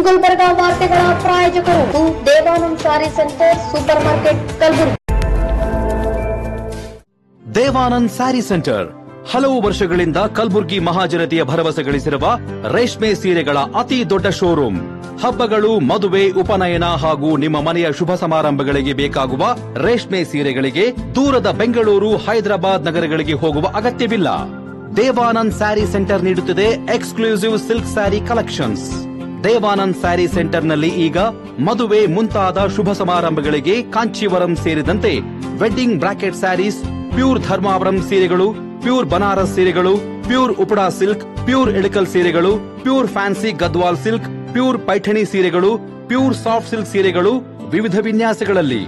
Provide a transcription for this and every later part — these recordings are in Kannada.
ಗುಲ್ಬರ್ಗ ವಾರ್ತೆಗಳ ಪ್ರಾಯೋಜಕರು ದೇವಾನಂದ್ ಸಾರಿ centre supermarket Kalaburagi. Devanand sari centre ಹಲವು ವರ್ಷಗಳಿಂದ ಕಲಬುರಗಿ ಮಹಾಜನತೆಯ ಭರವಸೆ ಗಳಿಸಿರುವ ರೇಷ್ಮೆ ಸೀರೆಗಳ ಅತಿ ದೊಡ್ಡ ಶೋರೂಮ್. ಹಬ್ಬಗಳು, ಮದುವೆ, ಉಪನಯನ ಹಾಗೂ ನಿಮ್ಮ ಮನೆಯ ಶುಭ ಸಮಾರಂಭಗಳಿಗೆ ಬೇಕಾಗುವ ರೇಷ್ಮೆ ಸೀರೆಗಳಿಗೆ ದೂರದ ಬೆಂಗಳೂರು, ಹೈದರಾಬಾದ್ ನಗರಗಳಿಗೆ ಹೋಗುವ ಅಗತ್ಯವಿಲ್ಲ. ದೇವಾನಂದ್ ಸ್ಯಾರಿ ಸೆಂಟರ್ ನೀಡುತ್ತಿದೆ exclusive silk sari collections. Devanand sari ಸೆಂಟರ್ನಲ್ಲಿ ಈಗ ಮದುವೆ ಮುಂತಾದ ಶುಭ ಸಮಾರಂಭಗಳಿಗೆ ಕಾಂಚೀವರಂ ಸೇರಿದಂತೆ wedding bracket saris, pure Dharmavaram ಸೀರೆಗಳು, ಪ್ಯೂರ್ ಬನಾರಸ್ ಸೀರೆಗಳು, pure Uppada silk, pure Ilkal ಸೀರೆಗಳು, pure fancy Gadwal silk, pure Paithani ಸೀರೆಗಳು, ಪ್ಯೂರ್ ಸಾಫ್ಟ್ ಸಿಲ್ಕ್ ಸೀರೆಗಳು ವಿವಿಧ ವಿನ್ಯಾಸಗಳಲ್ಲಿ.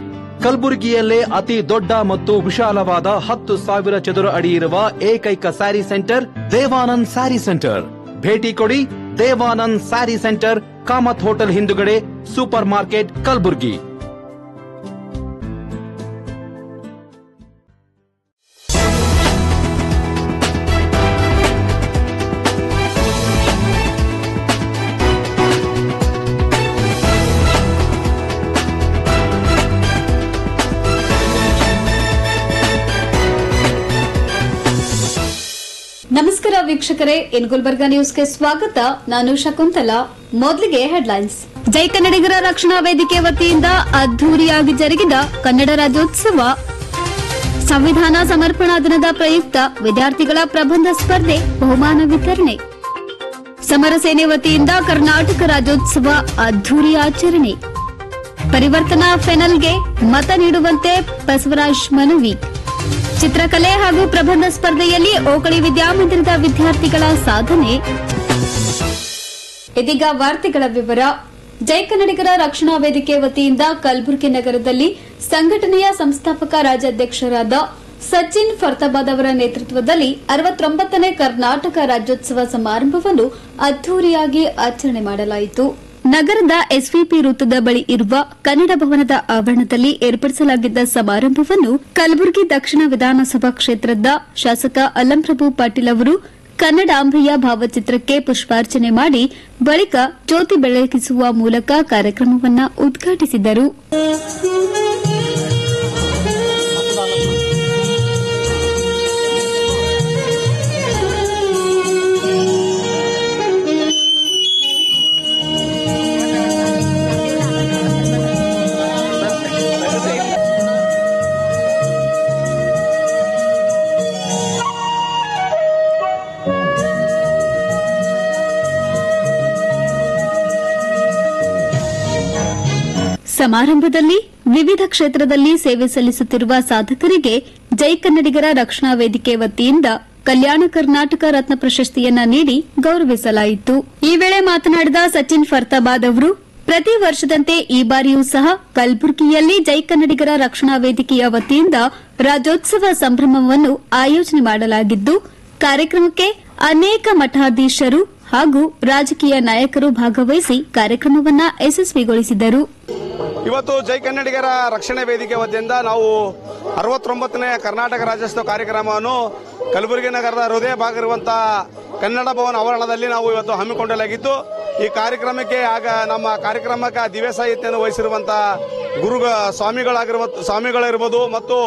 ಕಲಬುರಗಿಯಲ್ಲೇ ಅತಿ ದೊಡ್ಡ ಮತ್ತು ವಿಶಾಲವಾದ 10,000 ಚದುರ ಅಡಿ ಇರುವ ಏಕೈಕ ಸ್ಯಾರಿ ಸೆಂಟರ್ ದೇವಾನಂದ್ ಸ್ಯಾರಿ ಸೆಂಟರ್. ಭೇಟಿ ಕೊಡಿ. ದೇವಾನಂದ್ ಸ್ಯಾರಿ ಸೆಂಟರ್, ಕಾಮತ್ ಹೋಟೆಲ್ ಹಿಂದುಗಡೆ, ಸೂಪರ್ ಮಾರ್ಕೆಟ್, ಕಲಬುರಗಿ. ನಮಸ್ಕಾರ ವೀಕ್ಷಕರೇ, ಇನ್ ಗುಲ್ಬರ್ಗಾ ನ್ಯೂಸ್ಗೆ ಸ್ವಾಗತ. ನಾನು ಶಕುಂತಲಾ. ಮೊದಲಿಗೆ ಹೆಡ್ಲೈನ್ಸ್. ಜೈ ಕನ್ನಡಿಗರ ರಕ್ಷಣಾ ವೇದಿಕೆ ವತಿಯಿಂದ ಅದ್ದೂರಿಯಾಗಿ ಜರುಗಿದ ಕನ್ನಡ ರಾಜ್ಯೋತ್ಸವ. ಸಂವಿಧಾನ ಸಮರ್ಪಣಾ ದಿನದ ಪ್ರಯುಕ್ತ ವಿದ್ಯಾರ್ಥಿಗಳ ಪ್ರಬಂಧ ಸ್ಪರ್ಧೆ, ಬಹುಮಾನ ವಿತರಣೆ. ಸಮರ ಸೇನೆ ವತಿಯಿಂದ ಕರ್ನಾಟಕ ರಾಜ್ಯೋತ್ಸವ ಅದ್ದೂರಿ ಆಚರಣೆ. ಪರಿವರ್ತನಾ ಫೆನಲ್ಗೆ ಮತ ನೀಡುವಂತೆ ಬಸವರಾಜ್ ಮನವಿ. ಚಿತ್ರಕಲೆ ಹಾಗೂ ಪ್ರಬಂಧ ಸ್ಪರ್ಧೆಯಲ್ಲಿ ಓಕಳಿ ವಿದ್ಯಾಮಂದಿರದ ವಿದ್ಯಾರ್ಥಿಗಳ ಸಾಧನೆ. ಇದೀಗ ವಾರ್ತೆಗಳ ವಿವರ. ಜೈ ಕನ್ನಡಿಗರ ರಕ್ಷಣಾ ವೇದಿಕೆ ವತಿಯಿಂದ ಕಲಬುರಗಿ ನಗರದಲ್ಲಿ ಸಂಘಟನೆಯ ಸಂಸ್ಥಾಪಕ ರಾಜ್ಯಾಧ್ಯಕ್ಷರಾದ ಸಚಿನ್ ಫರ್ತಾಬಾದ್ ಅವರ ನೇತೃತ್ವದಲ್ಲಿ 69ನೇ ಕರ್ನಾಟಕ ರಾಜ್ಯೋತ್ಸವ ಸಮಾರಂಭವನ್ನು ಅದ್ದೂರಿಯಾಗಿ ಆಚರಣೆ ಮಾಡಲಾಯಿತು. ನಗರದ ಎಸ್ವಿಪಿ ವೃತ್ತದ ಬಳಿ ಇರುವ ಕನ್ನಡ ಭವನದ ಆವರಣದಲ್ಲಿ ಏರ್ಪಡಿಸಲಾಗಿದ್ದ ಸಮಾರಂಭವನ್ನು ಕಲಬುರಗಿ ದಕ್ಷಿಣ ವಿಧಾನಸಭಾ ಕ್ಷೇತ್ರದ ಶಾಸಕ ಅಲ್ಲಂಪ್ರಭು ಪಾಟೀಲ್ ಅವರು ಕನ್ನಡಾಂಬೆಯ ಭಾವಚಿತ್ರಕ್ಕೆ ಪುಷ್ಪಾರ್ಚನೆ ಮಾಡಿ ಬಳಿಕ ಜ್ಯೋತಿ ಬೆಳಗಿಸುವ ಮೂಲಕ ಕಾರ್ಯಕ್ರಮವನ್ನು ಉದ್ಘಾಟಿಸಿದರು. ಸಮಾರಂಭದಲ್ಲಿ ವಿವಿಧ ಕ್ಷೇತ್ರದಲ್ಲಿ ಸೇವೆ ಸಲ್ಲಿಸುತ್ತಿರುವ ಸಾಧಕರಿಗೆ ಜೈ ಕನ್ನಡಿಗರ ರಕ್ಷಣಾ ವೇದಿಕೆ ವತಿಯಿಂದ ಕಲ್ಯಾಣ ಕರ್ನಾಟಕ ರತ್ನ ಪ್ರಶಸ್ತಿಯನ್ನ ನೀಡಿ ಗೌರವಿಸಲಾಯಿತು. ಈ ವೇಳೆ ಮಾತನಾಡಿದ ಸಚಿನ್ ಫರ್ತಾಬಾದ್ ಅವರು, ಪ್ರತಿ ವರ್ಷದಂತೆ ಈ ಬಾರಿಯೂ ಸಹ ಕಲಬುರಗಿಯಲ್ಲಿ ಜೈ ಕನ್ನಡಿಗರ ರಕ್ಷಣಾ ವೇದಿಕೆಯ ವತಿಯಿಂದ ರಾಜ್ಯೋತ್ಸವ ಸಂಭ್ರಮವನ್ನು ಆಯೋಜನೆ ಮಾಡಲಾಗಿದ್ದು, ಕಾರ್ಯಕ್ರಮಕ್ಕೆ ಅನೇಕ ಮಠಾಧೀಶರು ಹಾಗೂ ರಾಜಕೀಯ ನಾಯಕರು ಭಾಗವಹಿಸಿ ಕಾರ್ಯಕ್ರಮವನ್ನು ಯಶಸ್ವಿಗೊಳಿಸಿದರು. ಇವತ್ತು ಜೈ ಕನ್ನಡಿಗರ ರಕ್ಷಣಾ ವೇದಿಕೆ ವತಿಯಿಂದ ನಾವು 69ನೇ ಕರ್ನಾಟಕ ರಾಜ್ಯೋತ್ಸವ ಕಾರ್ಯಕ್ರಮವನ್ನು ಕಲಬುರಗಿ ನಗರದ ಹೃದಯ ಭಾಗ ಇರುವಂತಹ ಕನ್ನಡ ಭವನ ಆವರಣದಲ್ಲಿ ನಾವು ಇವತ್ತು ಹಮ್ಮಿಕೊಳ್ಳಲಾಗಿತ್ತು. ಈ ಕಾರ್ಯಕ್ರಮಕ್ಕೆ ನಮ್ಮ ಕಾರ್ಯಕ್ರಮಕ್ಕೆ ದಿವ್ಯ ಸಾಹಿತ್ಯವನ್ನು ವಹಿಸಿರುವಂತಹ ಸ್ವಾಮಿಗಳಿರ್ಬೋದು ಮತ್ತು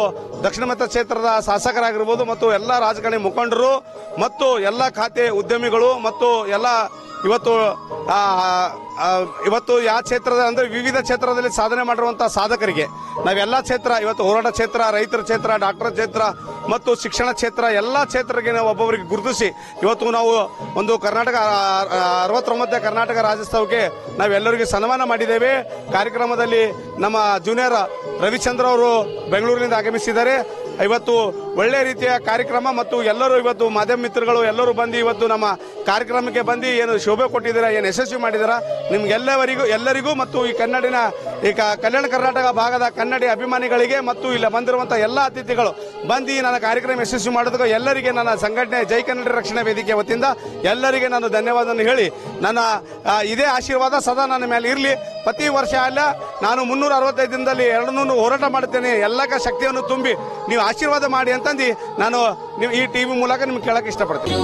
ದಕ್ಷಿಣ ಮತ ಕ್ಷೇತ್ರದ ಶಾಸಕರಾಗಿರ್ಬೋದು ಮತ್ತು ಎಲ್ಲ ರಾಜಕಾರಣಿ ಮುಖಂಡರು ಮತ್ತು ಎಲ್ಲ ಖಾತೆ ಉದ್ಯಮಿಗಳು ಮತ್ತು ಎಲ್ಲ ಇವತ್ತು ಯಾವ ಕ್ಷೇತ್ರದ ಅಂದ್ರೆ ವಿವಿಧ ಕ್ಷೇತ್ರದಲ್ಲಿ ಸಾಧನೆ ಮಾಡಿರುವಂತಹ ಸಾಧಕರಿಗೆ ನಾವೆಲ್ಲ ಕ್ಷೇತ್ರ ಇವತ್ತು ಹೋರಾಟ ಕ್ಷೇತ್ರ, ರೈತರ ಕ್ಷೇತ್ರ, ಡಾಕ್ಟರ್ ಕ್ಷೇತ್ರ ಮತ್ತು ಶಿಕ್ಷಣ ಕ್ಷೇತ್ರ ಎಲ್ಲ ಕ್ಷೇತ್ರಕ್ಕೆ ನಾವು ಒಬ್ಬೊಬ್ಬರಿಗೆ ಗುರುತಿಸಿ ಇವತ್ತು ನಾವು ಒಂದು 69ನೇ ಕರ್ನಾಟಕ ರಾಜ್ಯೋತ್ಸವಕ್ಕೆ ನಾವೆಲ್ಲರಿಗೂ ಸನ್ಮಾನ ಮಾಡಿದ್ದೇವೆ. ಕಾರ್ಯಕ್ರಮದಲ್ಲಿ ನಮ್ಮ ಜೂನಿಯರ್ ರವಿಚಂದ್ರ ಅವರು ಬೆಂಗಳೂರಿನಿಂದ ಆಗಮಿಸಿದ್ದಾರೆ. ಇವತ್ತು ಒಳ್ಳೆ ರೀತಿಯ ಕಾರ್ಯಕ್ರಮ ಮತ್ತು ಎಲ್ಲರೂ ಇವತ್ತು ಮಾಧ್ಯಮ ಮಿತ್ರಗಳು ಎಲ್ಲರೂ ಬಂದು ಇವತ್ತು ನಮ್ಮ ಕಾರ್ಯಕ್ರಮಕ್ಕೆ ಬಂದು ಏನು ಶೋಭೆ ಕೊಟ್ಟಿದ್ದೀರಾ, ಏನು ಯಶಸ್ವಿ ಮಾಡಿದ್ದೀರಾ, ಎಲ್ಲರಿಗೂ ಮತ್ತು ಈ ಕಲ್ಯಾಣ ಕರ್ನಾಟಕ ಭಾಗದ ಕನ್ನಡಿ ಅಭಿಮಾನಿಗಳಿಗೆ ಮತ್ತು ಇಲ್ಲಿ ಬಂದಿರುವಂತಹ ಎಲ್ಲ ಅತಿಥಿಗಳು ಬಂದು ನನ್ನ ಕಾರ್ಯಕ್ರಮ ಯಶಸ್ವಿ ಮಾಡೋದಕ್ಕೆ ಎಲ್ಲರಿಗೆ ನನ್ನ ಸಂಘಟನೆ ಜೈ ಕನ್ನಡ ರಕ್ಷಣಾ ವೇದಿಕೆ ವತಿಯಿಂದ ಎಲ್ಲರಿಗೆ ನಾನು ಧನ್ಯವಾದವನ್ನು ಹೇಳಿ ನನ್ನ ಇದೇ ಆಶೀರ್ವಾದ ಸದಾ ನನ್ನ ಮೇಲೆ ಇರಲಿ. ಪ್ರತಿ ವರ್ಷ ಅಲ್ಲ, ನಾನು 365 ದಿನದಲ್ಲಿ 200 ಹೋರಾಟ ಮಾಡುತ್ತೇನೆ. ಎಲ್ಲಕ್ಕ ಶಕ್ತಿಯನ್ನು ತುಂಬಿ ನೀವು ಆಶೀರ್ವಾದ ಮಾಡಿ ಅಂತಂದು ನಾನು ಈ ಟಿವಿ ಮೂಲಕ ನಿಮ್ಗೆ ಕೇಳಕ್ಕೆ ಇಷ್ಟಪಡ್ತೀನಿ.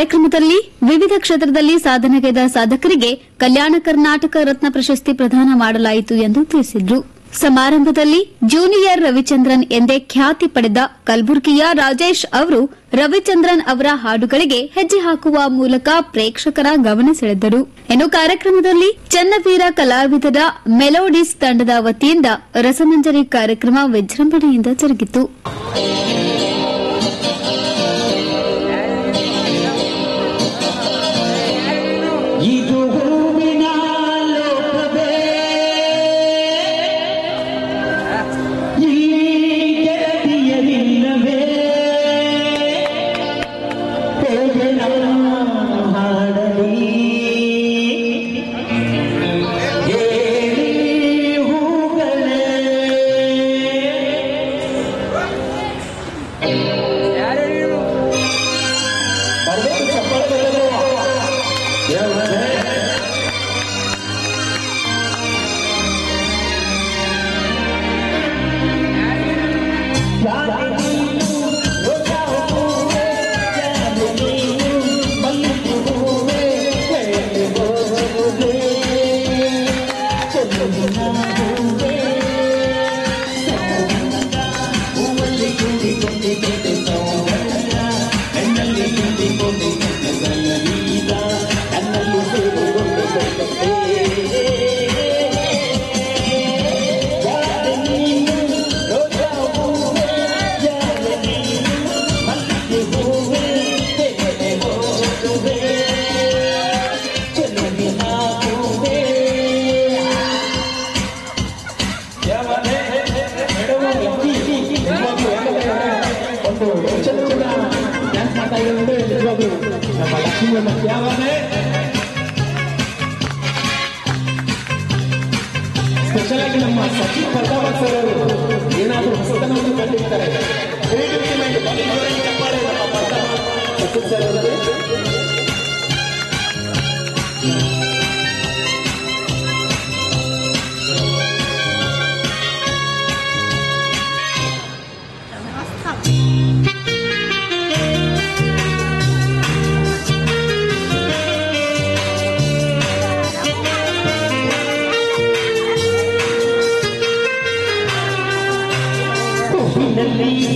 ಕಾರ್ಯಕ್ರಮದಲ್ಲಿ ವಿವಿಧ ಕ್ಷೇತ್ರದಲ್ಲಿ ಸಾಧನೆಗೈದ ಸಾಧಕರಿಗೆ ಕಲ್ಯಾಣ ಕರ್ನಾಟಕ ರತ್ನ ಪ್ರಶಸ್ತಿ ಪ್ರದಾನ ಮಾಡಲಾಯಿತು ಎಂದು ತಿಳಿಸಿದರು. ಸಮಾರಂಭದಲ್ಲಿ ಜೂನಿಯರ್ ರವಿಚಂದ್ರನ್ ಎಂದೇ ಖ್ಯಾತಿ ಪಡೆದ ಕಲಬುರಗಿಯ ರಾಜೇಶ್ ಅವರು ರವಿಚಂದ್ರನ್ ಅವರ ಹಾಡುಗಳಿಗೆ ಹೆಜ್ಜೆ ಹಾಕುವ ಮೂಲಕ ಪ್ರೇಕ್ಷಕರ ಗಮನ ಸೆಳೆದರು. ಇನ್ನು ಕಾರ್ಯಕ್ರಮದಲ್ಲಿ ಚನ್ನವೀರ ಕಲಾವಿದರ ಮೆಲೋಡಿಸ್ ತಂಡದ ವತಿಯಿಂದ ರಸಮಂಜರಿ ಕಾರ್ಯಕ್ರಮ ವಿಜೃಂಭಣೆಯಿಂದ ಜರುಗಿತು. ಸ್ಪೆಷಲ್ ಆಗಿ ನಮ್ಮ ಸಚಿನ್ ಫರ್ತಾಬಾದ್ ಸರ್ ಅವರು ಏನಾದರೂ ಹೊಸತನವನ್ನು ಕಂಡಿರ್ತಾರೆ. ಸಚಿನ್ ಸರ್ ಅವರಿಗೆ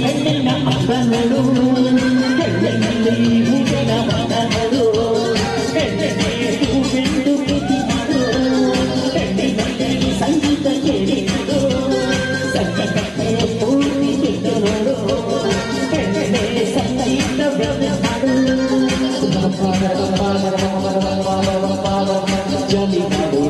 ಹೆಣ್ಣಿನ ಅಪ್ಪನಳು ಹೆಣ್ಣಿನಲ್ಲಿ ಹೂವಿನ ಮನಗಳು ಹೆಣ್ಣೆ ಹೂವೆಂದು ಪ್ರೀತಿ ಮಾಡು ಹೆಣ್ಣಿನಲ್ಲಿ ಸಂಗೀತ ಕೇಳಿದರು ಸಂಗೀತಕ್ಕೆ ಪೂರ್ತಿ ಬಿಟ್ಟರು ಹೆಣ್ಣೆ ಸಂಗೀತ ಮಾಡು ಜಲಿ ಮಾಡು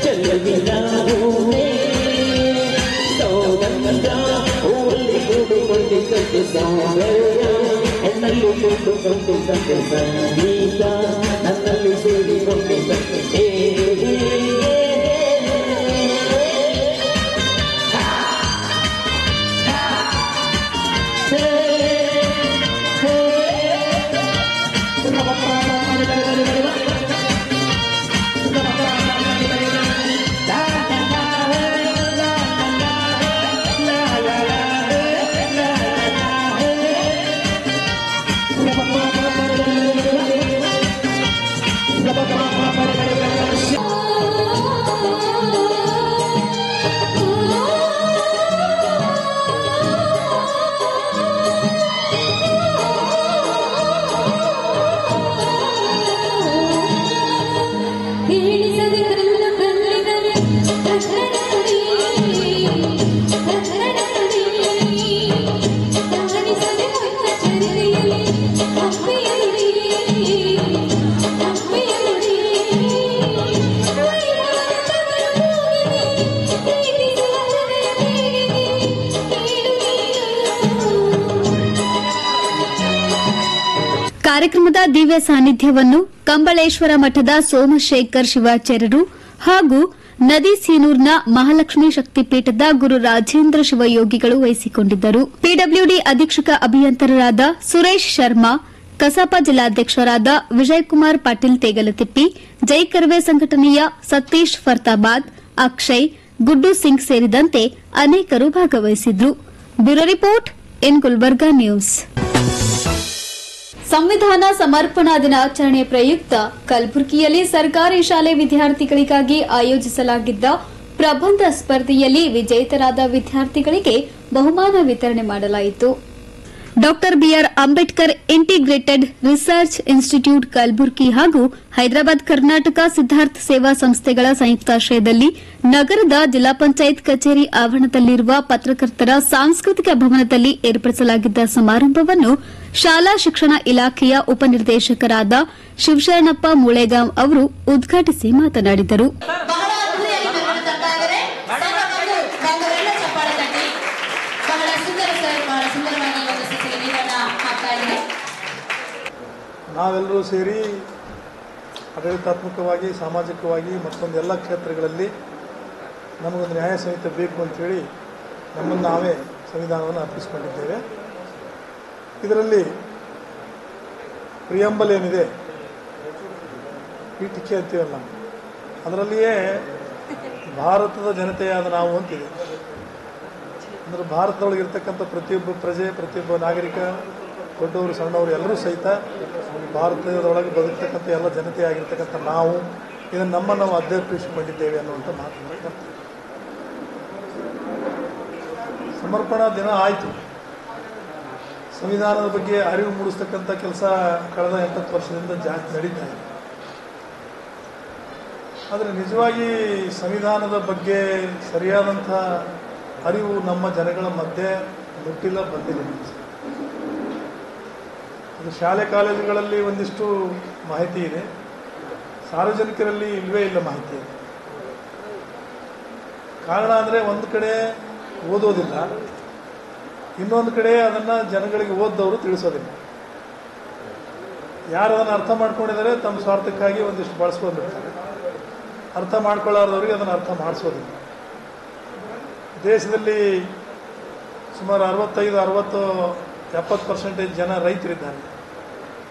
ಚಲವಿಲ್ಲ ಸಂಗ ಹೂವಲ್ಲಿ ಕೂಡುಕೊಂಡಿದ್ದಂತೆ ಸೌಂದರ್ಯ ಹೆಣ್ಣಲ್ಲಿ ಕೂಡುಕೊಂಡಿದ್ದಂತೆ ಸಂಗೀತ ನನ್ನಲ್ಲಿ ಸೇರಿಕೊಂಡಿದ್ದಂತೆ ಕಾರ್ಯಕ್ರಮದ ದಿವ್ಯ ಸಾನ್ನಿಧ್ಯವನ್ನು ಕಂಬಳೇಶ್ವರ ಮಠದ ಸೋಮಶೇಖರ್ ಶಿವಾಚಾರ್ಯರು ಹಾಗೂ ನದಿ ಸೀನೂರ್ನ ಮಹಾಲಕ್ಷ್ಮಿ ಶಕ್ತಿಪೀಠದ ಗುರು ರಾಜೇಂದ್ರ ಶಿವಯೋಗಿಗಳು ವಹಿಸಿಕೊಂಡಿದ್ದರು. ಪಿಡಬ್ಲ್ಯೂಡಿ ಅಧೀಕ್ಷಕ ಅಭಿಯಂತರರಾದ ಸುರೇಶ್ ಶರ್ಮಾ, ಕಸಾಪ ಜಿಲ್ಲಾಧ್ಯಕ್ಷರಾದ ವಿಜಯಕುಮಾರ್ ಪಾಟೀಲ್ ತೇಗಲತಿಪ್ಪಿ, ಜೈ ಕರ್ವೆ ಸಂಘಟನೆಯ ಸತೀಶ್ ಫರ್ತಾಬಾದ್, ಅಕ್ಷಯ್, ಗುಡ್ಡು ಸಿಂಗ್ ಸೇರಿದಂತೆ ಅನೇಕರು ಭಾಗವಹಿಸಿದ್ರು. Bureau report in Gulbarga news. ಸಂವಿಧಾನ ಸಮರ್ಪಣಾ ದಿನಾಚರಣೆ ಪ್ರಯುಕ್ತ ಕಲಬುರಗಿಯಲ್ಲಿ ಸರ್ಕಾರಿ ಶಾಲೆ ವಿದ್ಯಾರ್ಥಿಗಳಿಗಾಗಿ ಆಯೋಜಿಸಲಾಗಿದ್ದ ಪ್ರಬಂಧ ಸ್ಪರ್ಧೆಯಲ್ಲಿ ವಿಜೇತರಾದ ವಿದ್ಯಾರ್ಥಿಗಳಿಗೆ ಬಹುಮಾನ ವಿತರಣೆ ಮಾಡಲಾಯಿತು. Dr BR Ambedkar Integrated Research Institute Kalaburagi ಹಾಗೂ ಹೈದರಾಬಾದ್ ಕರ್ನಾಟಕ ಸಿದ್ದಾರ್ಥ ಸೇವಾ ಸಂಸ್ಥೆಗಳ ಸಂಯುಕ್ತಾಶ್ರಯದಲ್ಲಿ ನಗರದ ಜಿಲ್ಲಾ ಪಂಚಾಯತ್ ಕಚೇರಿ ಆವರಣದಲ್ಲಿರುವ ಪತ್ರಕರ್ತರ ಸಾಂಸ್ಕೃತಿಕ ಭವನದಲ್ಲಿ ಏರ್ಪಡಿಸಲಾಗಿದ್ದ ಸಮಾರಂಭವನ್ನು ಶಾಲಾ ಶಿಕ್ಷಣ ಇಲಾಖೆಯ ಉಪನಿರ್ದೇಶಕರಾದ ಶಿವಶರಣಪ್ಪ ಮುಳೇಗಾಂವ್ ಅವರು ಉದ್ಘಾಟಿಸಿ ಮಾತನಾಡಿದರು. ನಾವೆಲ್ಲರೂ ಸೇರಿ ಆಡಳಿತಾತ್ಮಕವಾಗಿ, ಸಾಮಾಜಿಕವಾಗಿ ಮತ್ತೊಂದೆಲ್ಲ ಕ್ಷೇತ್ರಗಳಲ್ಲಿ ನಮಗೊಂದು ನ್ಯಾಯ ಸಂಹಿತೆ ಬೇಕು ಅಂಥೇಳಿ ನಮ್ಮನ್ನು ನಾವೇ ಸಂವಿಧಾನವನ್ನು ಅರ್ಪಿಸಿಕೊಂಡಿದ್ದೇವೆ. ಇದರಲ್ಲಿ ಪ್ರಿಯಂಬಲ್ ಏನಿದೆ, ಪೀಠಿಕೆ ಅಂತೀವಲ್ಲ, ಅದರಲ್ಲಿಯೇ ಭಾರತದ ಜನತೆಯಾದ ನಾವು ಅಂತಿದೆ. ಅಂದರೆ ಭಾರತದೊಳಗಿರ್ತಕ್ಕಂಥ ಪ್ರತಿಯೊಬ್ಬ ಪ್ರಜೆ, ಪ್ರತಿಯೊಬ್ಬ ನಾಗರಿಕ, ದೊಡ್ಡವರು ಸಣ್ಣವರು ಎಲ್ಲರೂ ಸಹಿತ ಭಾರತದೊಳಗೆ ಬದುಕ್ತಕ್ಕಂಥ ಎಲ್ಲ ಜನತೆಯಾಗಿರ್ತಕ್ಕಂಥ ನಾವು ಇದನ್ನು ನಾವು ಅಧ್ಯರ್ಪಿಸಿಕೊಂಡಿದ್ದೇವೆ ಅನ್ನುವಂಥ ಮಾತನ್ನು ಬರ್ತದೆ. ಸಮರ್ಪಣಾ ದಿನ ಆಯಿತು. ಸಂವಿಧಾನದ ಬಗ್ಗೆ ಅರಿವು ಮೂಡಿಸ್ತಕ್ಕಂಥ ಕೆಲಸ ಕಳೆದ 80 ವರ್ಷದಿಂದ ಜಾಸ್ತಿ ನಡೀತಾ ಇದೆ. ಆದರೆ ನಿಜವಾಗಿ ಸಂವಿಧಾನದ ಬಗ್ಗೆ ಸರಿಯಾದಂಥ ಅರಿವು ನಮ್ಮ ಜನಗಳ ಮಧ್ಯೆ ಮುಟ್ಟಿಲ್ಲ, ಬಂದಿಲ್ಲ. ಅದು ಶಾಲೆ ಕಾಲೇಜುಗಳಲ್ಲಿ ಒಂದಿಷ್ಟು ಮಾಹಿತಿ ಇದೆ, ಸಾರ್ವಜನಿಕರಲ್ಲಿ ಇಲ್ಲವೇ ಇಲ್ಲ ಮಾಹಿತಿ ಇದೆ. ಕಾರಣ ಅಂದರೆ ಒಂದು ಕಡೆ ಓದೋದಿಲ್ಲ, ಇನ್ನೊಂದು ಕಡೆ ಅದನ್ನು ಜನಗಳಿಗೆ ಓದ್ದವರು ತಿಳಿಸೋದಿಲ್ಲ. ಯಾರು ಅದನ್ನು ಅರ್ಥ ಮಾಡ್ಕೊಂಡಿದ್ದಾರೆ ತಮ್ಮ ಸ್ವಾರ್ಥಕ್ಕಾಗಿ ಒಂದಿಷ್ಟು ಬಳಸ್ಕೊಂಡಿರ್ತಾರೆ. ಅರ್ಥ ಮಾಡ್ಕೊಳ್ಳಾರ್ದವ್ರಿಗೆ ಅದನ್ನು ಅರ್ಥ ಮಾಡಿಸೋದಿಲ್ಲ. ದೇಶದಲ್ಲಿ ಸುಮಾರು 65-70% ಜನ ರೈತರಿದ್ದಾರೆ,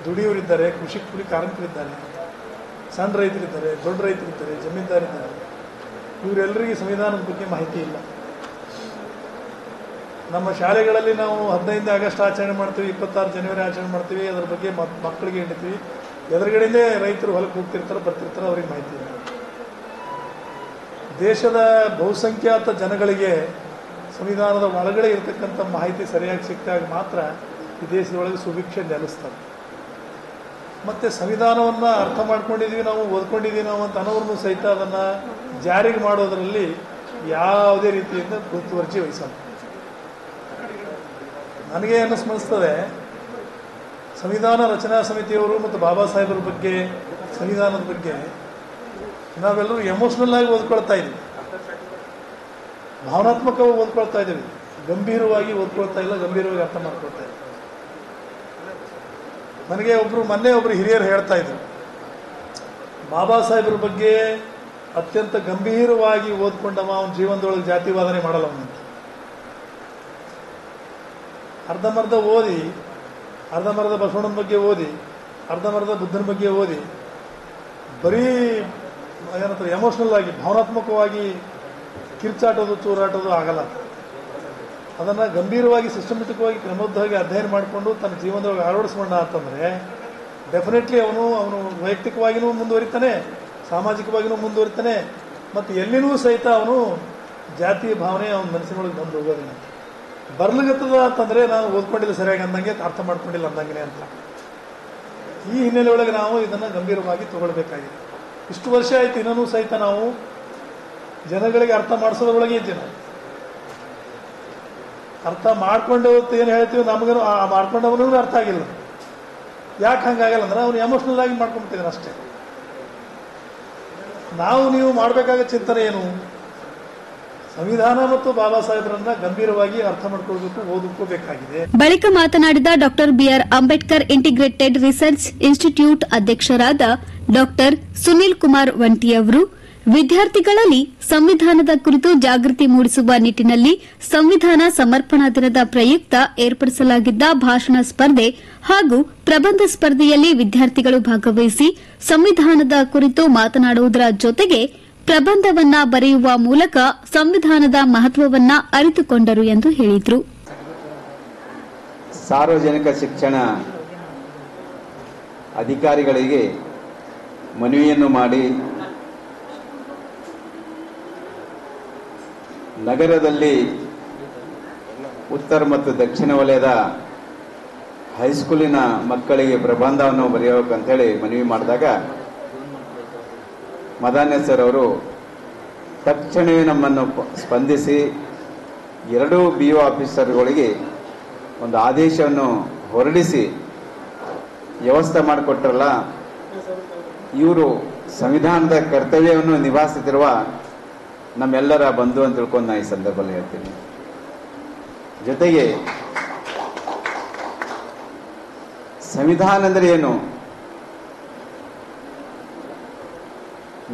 ದುಡಿಯವರಿದ್ದಾರೆ, ಕೃಷಿ ಕೂಲಿ ಕಾರ್ಮಿಕರಿದ್ದಾರೆ, ಸಣ್ಣ ರೈತರಿದ್ದಾರೆ, ದೊಡ್ಡ ರೈತರಿದ್ದಾರೆ, ಜಮೀನ್ದಾರಿದ್ದಾರೆ. ಇವರೆಲ್ಲರಿಗೆ ಸಂವಿಧಾನದ ಬಗ್ಗೆ ಮಾಹಿತಿ ಇಲ್ಲ. ನಮ್ಮ ಶಾಲೆಗಳಲ್ಲಿ ನಾವು 15 ಆಗಸ್ಟ್ ಆಚರಣೆ ಮಾಡ್ತೀವಿ, 26 ಜನವರಿ ಆಚರಣೆ ಮಾಡ್ತೀವಿ, ಅದರ ಬಗ್ಗೆ ಮಕ್ಕಳಿಗೆ ಹೇಳ್ತೀವಿ. ಎದುರುಗಡೆಯೇ ರೈತರು ಹೊಲಕ್ಕೆ ಹೋಗ್ತಿರ್ತಾರೆ, ಬರ್ತಿರ್ತಾರೆ, ಅವ್ರಿಗೆ ಮಾಹಿತಿ ಇಲ್ಲ. ದೇಶದ ಬಹುಸಂಖ್ಯಾತ ಜನಗಳಿಗೆ ಸಂವಿಧಾನದ ಒಳಗಡೆ ಇರತಕ್ಕಂಥ ಮಾಹಿತಿ ಸರಿಯಾಗಿ ಸಿಕ್ಕಾಗ ಮಾತ್ರ ಈ ದೇಶದೊಳಗೆ ಸುಭಿಕ್ಷೆ ನೆಲೆಸ್ತಾರೆ. ಮತ್ತು ಸಂವಿಧಾನವನ್ನು ಅರ್ಥ ಮಾಡ್ಕೊಂಡಿದ್ದೀವಿ ನಾವು, ಓದ್ಕೊಂಡಿದ್ದೀವಿ ನಾವು ಅಂತ ಅನ್ನೋರ್ನು ಸಹಿತ ಅದನ್ನು ಜಾರಿಗೆ ಮಾಡೋದರಲ್ಲಿ ಯಾವುದೇ ರೀತಿಯಿಂದ ಮುತುವರ್ಜಿ ವಹಿಸಲ್ಲ. ನನಗೆ ಅನ್ನಿಸ್ತದೆ, ಸಂವಿಧಾನ ರಚನಾ ಸಮಿತಿಯವರು ಮತ್ತು ಬಾಬಾ ಸಾಹೇಬರ ಬಗ್ಗೆ, ಸಂವಿಧಾನದ ಬಗ್ಗೆ ನಾವೆಲ್ಲರೂ ಎಮೋಷ್ನಲ್ ಆಗಿ ಓದ್ಕೊಳ್ತಾ ಇದ್ದೀವಿ, ಭಾವನಾತ್ಮಕವಾಗಿ ಓದ್ಕೊಳ್ತಾ ಇದ್ದೀವಿ. ಗಂಭೀರವಾಗಿ ಓದ್ಕೊಳ್ತಾ ಇಲ್ಲ, ಗಂಭೀರವಾಗಿ ಅರ್ಥ ಮಾಡ್ಕೊಳ್ತಾ ಇಲ್ಲ. ನನಗೆ ಮೊನ್ನೆ ಒಬ್ಬರು ಹಿರಿಯರು ಹೇಳ್ತಾ ಇದ್ರು, ಬಾಬಾ ಸಾಹೇಬ್ರ ಬಗ್ಗೆ ಅತ್ಯಂತ ಗಂಭೀರವಾಗಿ ಓದ್ಕೊಂಡವ ಅವನ ಜೀವನದೊಳಗೆ ಜಾತಿವಾದನೆ ಮಾಡಲ್ಲ ಅವನಂತ. ಅರ್ಧಂಬರ್ಧ ಓದಿ, ಅರ್ಧಂಬರ್ಧ ಬಸವಣ್ಣನ ಬಗ್ಗೆ ಓದಿ, ಅರ್ಧಂಬರ್ಧ ಬುದ್ಧನ ಬಗ್ಗೆ ಓದಿ, ಬರೀ ಏನಂತಾರೆ ಎಮೋಷ್ನಲ್ ಆಗಿ ಭಾವನಾತ್ಮಕವಾಗಿ ಕಿರ್ಚಾಟೋದು ಚೂರಾಟೋದು ಆಗಲ್ಲ. ಅದನ್ನು ಗಂಭೀರವಾಗಿ ಸಿಸ್ಟಮೆಟಿಕ್ವಾಗಿ ಕ್ರಮಬದ್ಧವಾಗಿ ಅಧ್ಯಯನ ಮಾಡಿಕೊಂಡು ತನ್ನ ಜೀವನದೊಳಗೆ ಅಳವಡಿಸ್ಕೊಂಡ ಅಂತಂದರೆ ಡೆಫಿನೆಟ್ಲಿ ಅವನು ವೈಯಕ್ತಿಕವಾಗಿಯೂ ಮುಂದುವರಿತಾನೆ, ಸಾಮಾಜಿಕವಾಗಿಯೂ ಮುಂದುವರಿತಾನೆ, ಮತ್ತು ಎಲ್ಲಿನೂ ಸಹಿತ ಅವನು ಜಾತಿಯ ಭಾವನೆ ಅವನ ಮನಸ್ಸಿನೊಳಗೆ ಬಂದು ಹೋಗೋದಿಲ್ಲ. ಬರ್ಲಿಗತ್ತದ ಅಂತಂದರೆ ನಾನು ಓದ್ಕೊಂಡಿಲ್ಲ ಸರಿಯಾಗಿ ಅಂದಂಗೆ, ಅರ್ಥ ಮಾಡ್ಕೊಂಡಿಲ್ಲ ಅಂದಂಗೆ ಅಂತ. ಈ ಹಿನ್ನೆಲೆ ಒಳಗೆ ನಾವು ಇದನ್ನು ಗಂಭೀರವಾಗಿ ತಗೊಳ್ಬೇಕಾಗಿದೆ. ಇಷ್ಟು ವರ್ಷ ಆಯಿತು, ಇನ್ನೂ ಸಹಿತ ನಾವು ಜನಗಳಿಗೆ ಅರ್ಥ ಮಾಡಿಸೋದ್ರೊಳಗೆ ಇದ್ದೀವಿ. ನಾವು ಅರ್ಥ ಮಾಡ್ಕೊಂಡು ಏನು ಹೇಳ್ತೀವಿ ನಮಗೂ ಮಾಡ್ಕೊಂಡವನಿಗೂ ಅರ್ಥ ಆಗಿಲ್ಲ. ಯಾಕೆ ಹಂಗಾಗಲ್ಲ ಅಂದ್ರೆ ಅವನು ಎಮೋಷ್ನಲ್ ಆಗಿ ಮಾಡ್ಕೊಂಡ್ಬಿಟ್ಟಿದ್ದಾನೆ ಅಷ್ಟೇ. ನೀವು ಮಾಡಬೇಕಾದ ಚಿಂತನೆ ಏನು? ಸಂವಿಧಾನ ಮತ್ತು ಬಾಬಾ ಸಾಹೇಬರನ್ನ ಗಂಭೀರವಾಗಿ ಅರ್ಥ ಮಾಡ್ಕೊಳ್ಬೇಕು, ಓದಿಕೋಬೇಕಾಗಿದೆ. ಬಳಿಕ ಮಾತನಾಡಿದ doctor BR Ambedkar Integrated Research Institute ಅಧ್ಯಕ್ಷರಾದ ಡಾಕ್ಟರ್ ಸುನಿಲ್ ಕುಮಾರ್ ವಂಟಿ ಅವರು ವಿದ್ಯಾರ್ಥಿಗಳಲ್ಲಿ ಸಂವಿಧಾನದ ಕುರಿತು ಜಾಗೃತಿ ಮೂಡಿಸುವ ನಿಟ್ಟಿನಲ್ಲಿ ಸಂವಿಧಾನ ಸಮರ್ಪಣಾ ದಿನದ ಪ್ರಯುಕ್ತ ಏರ್ಪಡಿಸಲಾಗಿದ್ದ ಭಾಷಣ ಸ್ಪರ್ಧೆ ಹಾಗೂ ಪ್ರಬಂಧ ಸ್ಪರ್ಧೆಯಲ್ಲಿ ವಿದ್ಯಾರ್ಥಿಗಳು ಭಾಗವಹಿಸಿ ಸಂವಿಧಾನದ ಕುರಿತು ಮಾತನಾಡುವುದರ ಜೊತೆಗೆ ಪ್ರಬಂಧವನ್ನ ಬರೆಯುವ ಮೂಲಕ ಸಂವಿಧಾನದ ಮಹತ್ವವನ್ನ ಅರಿತುಕೊಂಡರು ಎಂದು ಹೇಳಿದರು. ಸಾರ್ವಜನಿಕ ಶಿಕ್ಷಣ ಅಧಿಕಾರಿಗಳಿಗೆ ಮನವಿಯನ್ನು ಮಾಡಿ ನಗರದಲ್ಲಿ ಉತ್ತರ ಮತ್ತು ದಕ್ಷಿಣ ವಲಯದ ಹೈಸ್ಕೂಲಿನ ಮಕ್ಕಳಿಗೆ ಪ್ರಬಂಧವನ್ನು ಬರೆಯಬೇಕಂತೇಳಿ ಮನವಿ ಮಾಡಿದಾಗ ಮದಾನ್ಯ ಸರ್ ಅವರು ತಕ್ಷಣವೇ ನಮ್ಮನ್ನು ಸ್ಪಂದಿಸಿ 2 BO ಆಫೀಸರ್ಗಳಿಗೆ ಒಂದು ಆದೇಶವನ್ನು ಹೊರಡಿಸಿ ವ್ಯವಸ್ಥೆ ಮಾಡಿಕೊಟ್ರಲ್ಲ, ಇವರು ಸಂವಿಧಾನದ ಕರ್ತವ್ಯವನ್ನು ನಿಭಾಯಿಸುತ್ತಿರುವ ನಮ್ಮೆಲ್ಲರ ಬಂಧು ಅಂತ ತಿಳ್ಕೊಂಡು ನಾನು ಈ ಸಂದರ್ಭದಲ್ಲಿ ಹೇಳ್ತೀನಿ. ಜೊತೆಗೆ ಸಂವಿಧಾನ ಅಂದರೆ ಏನು?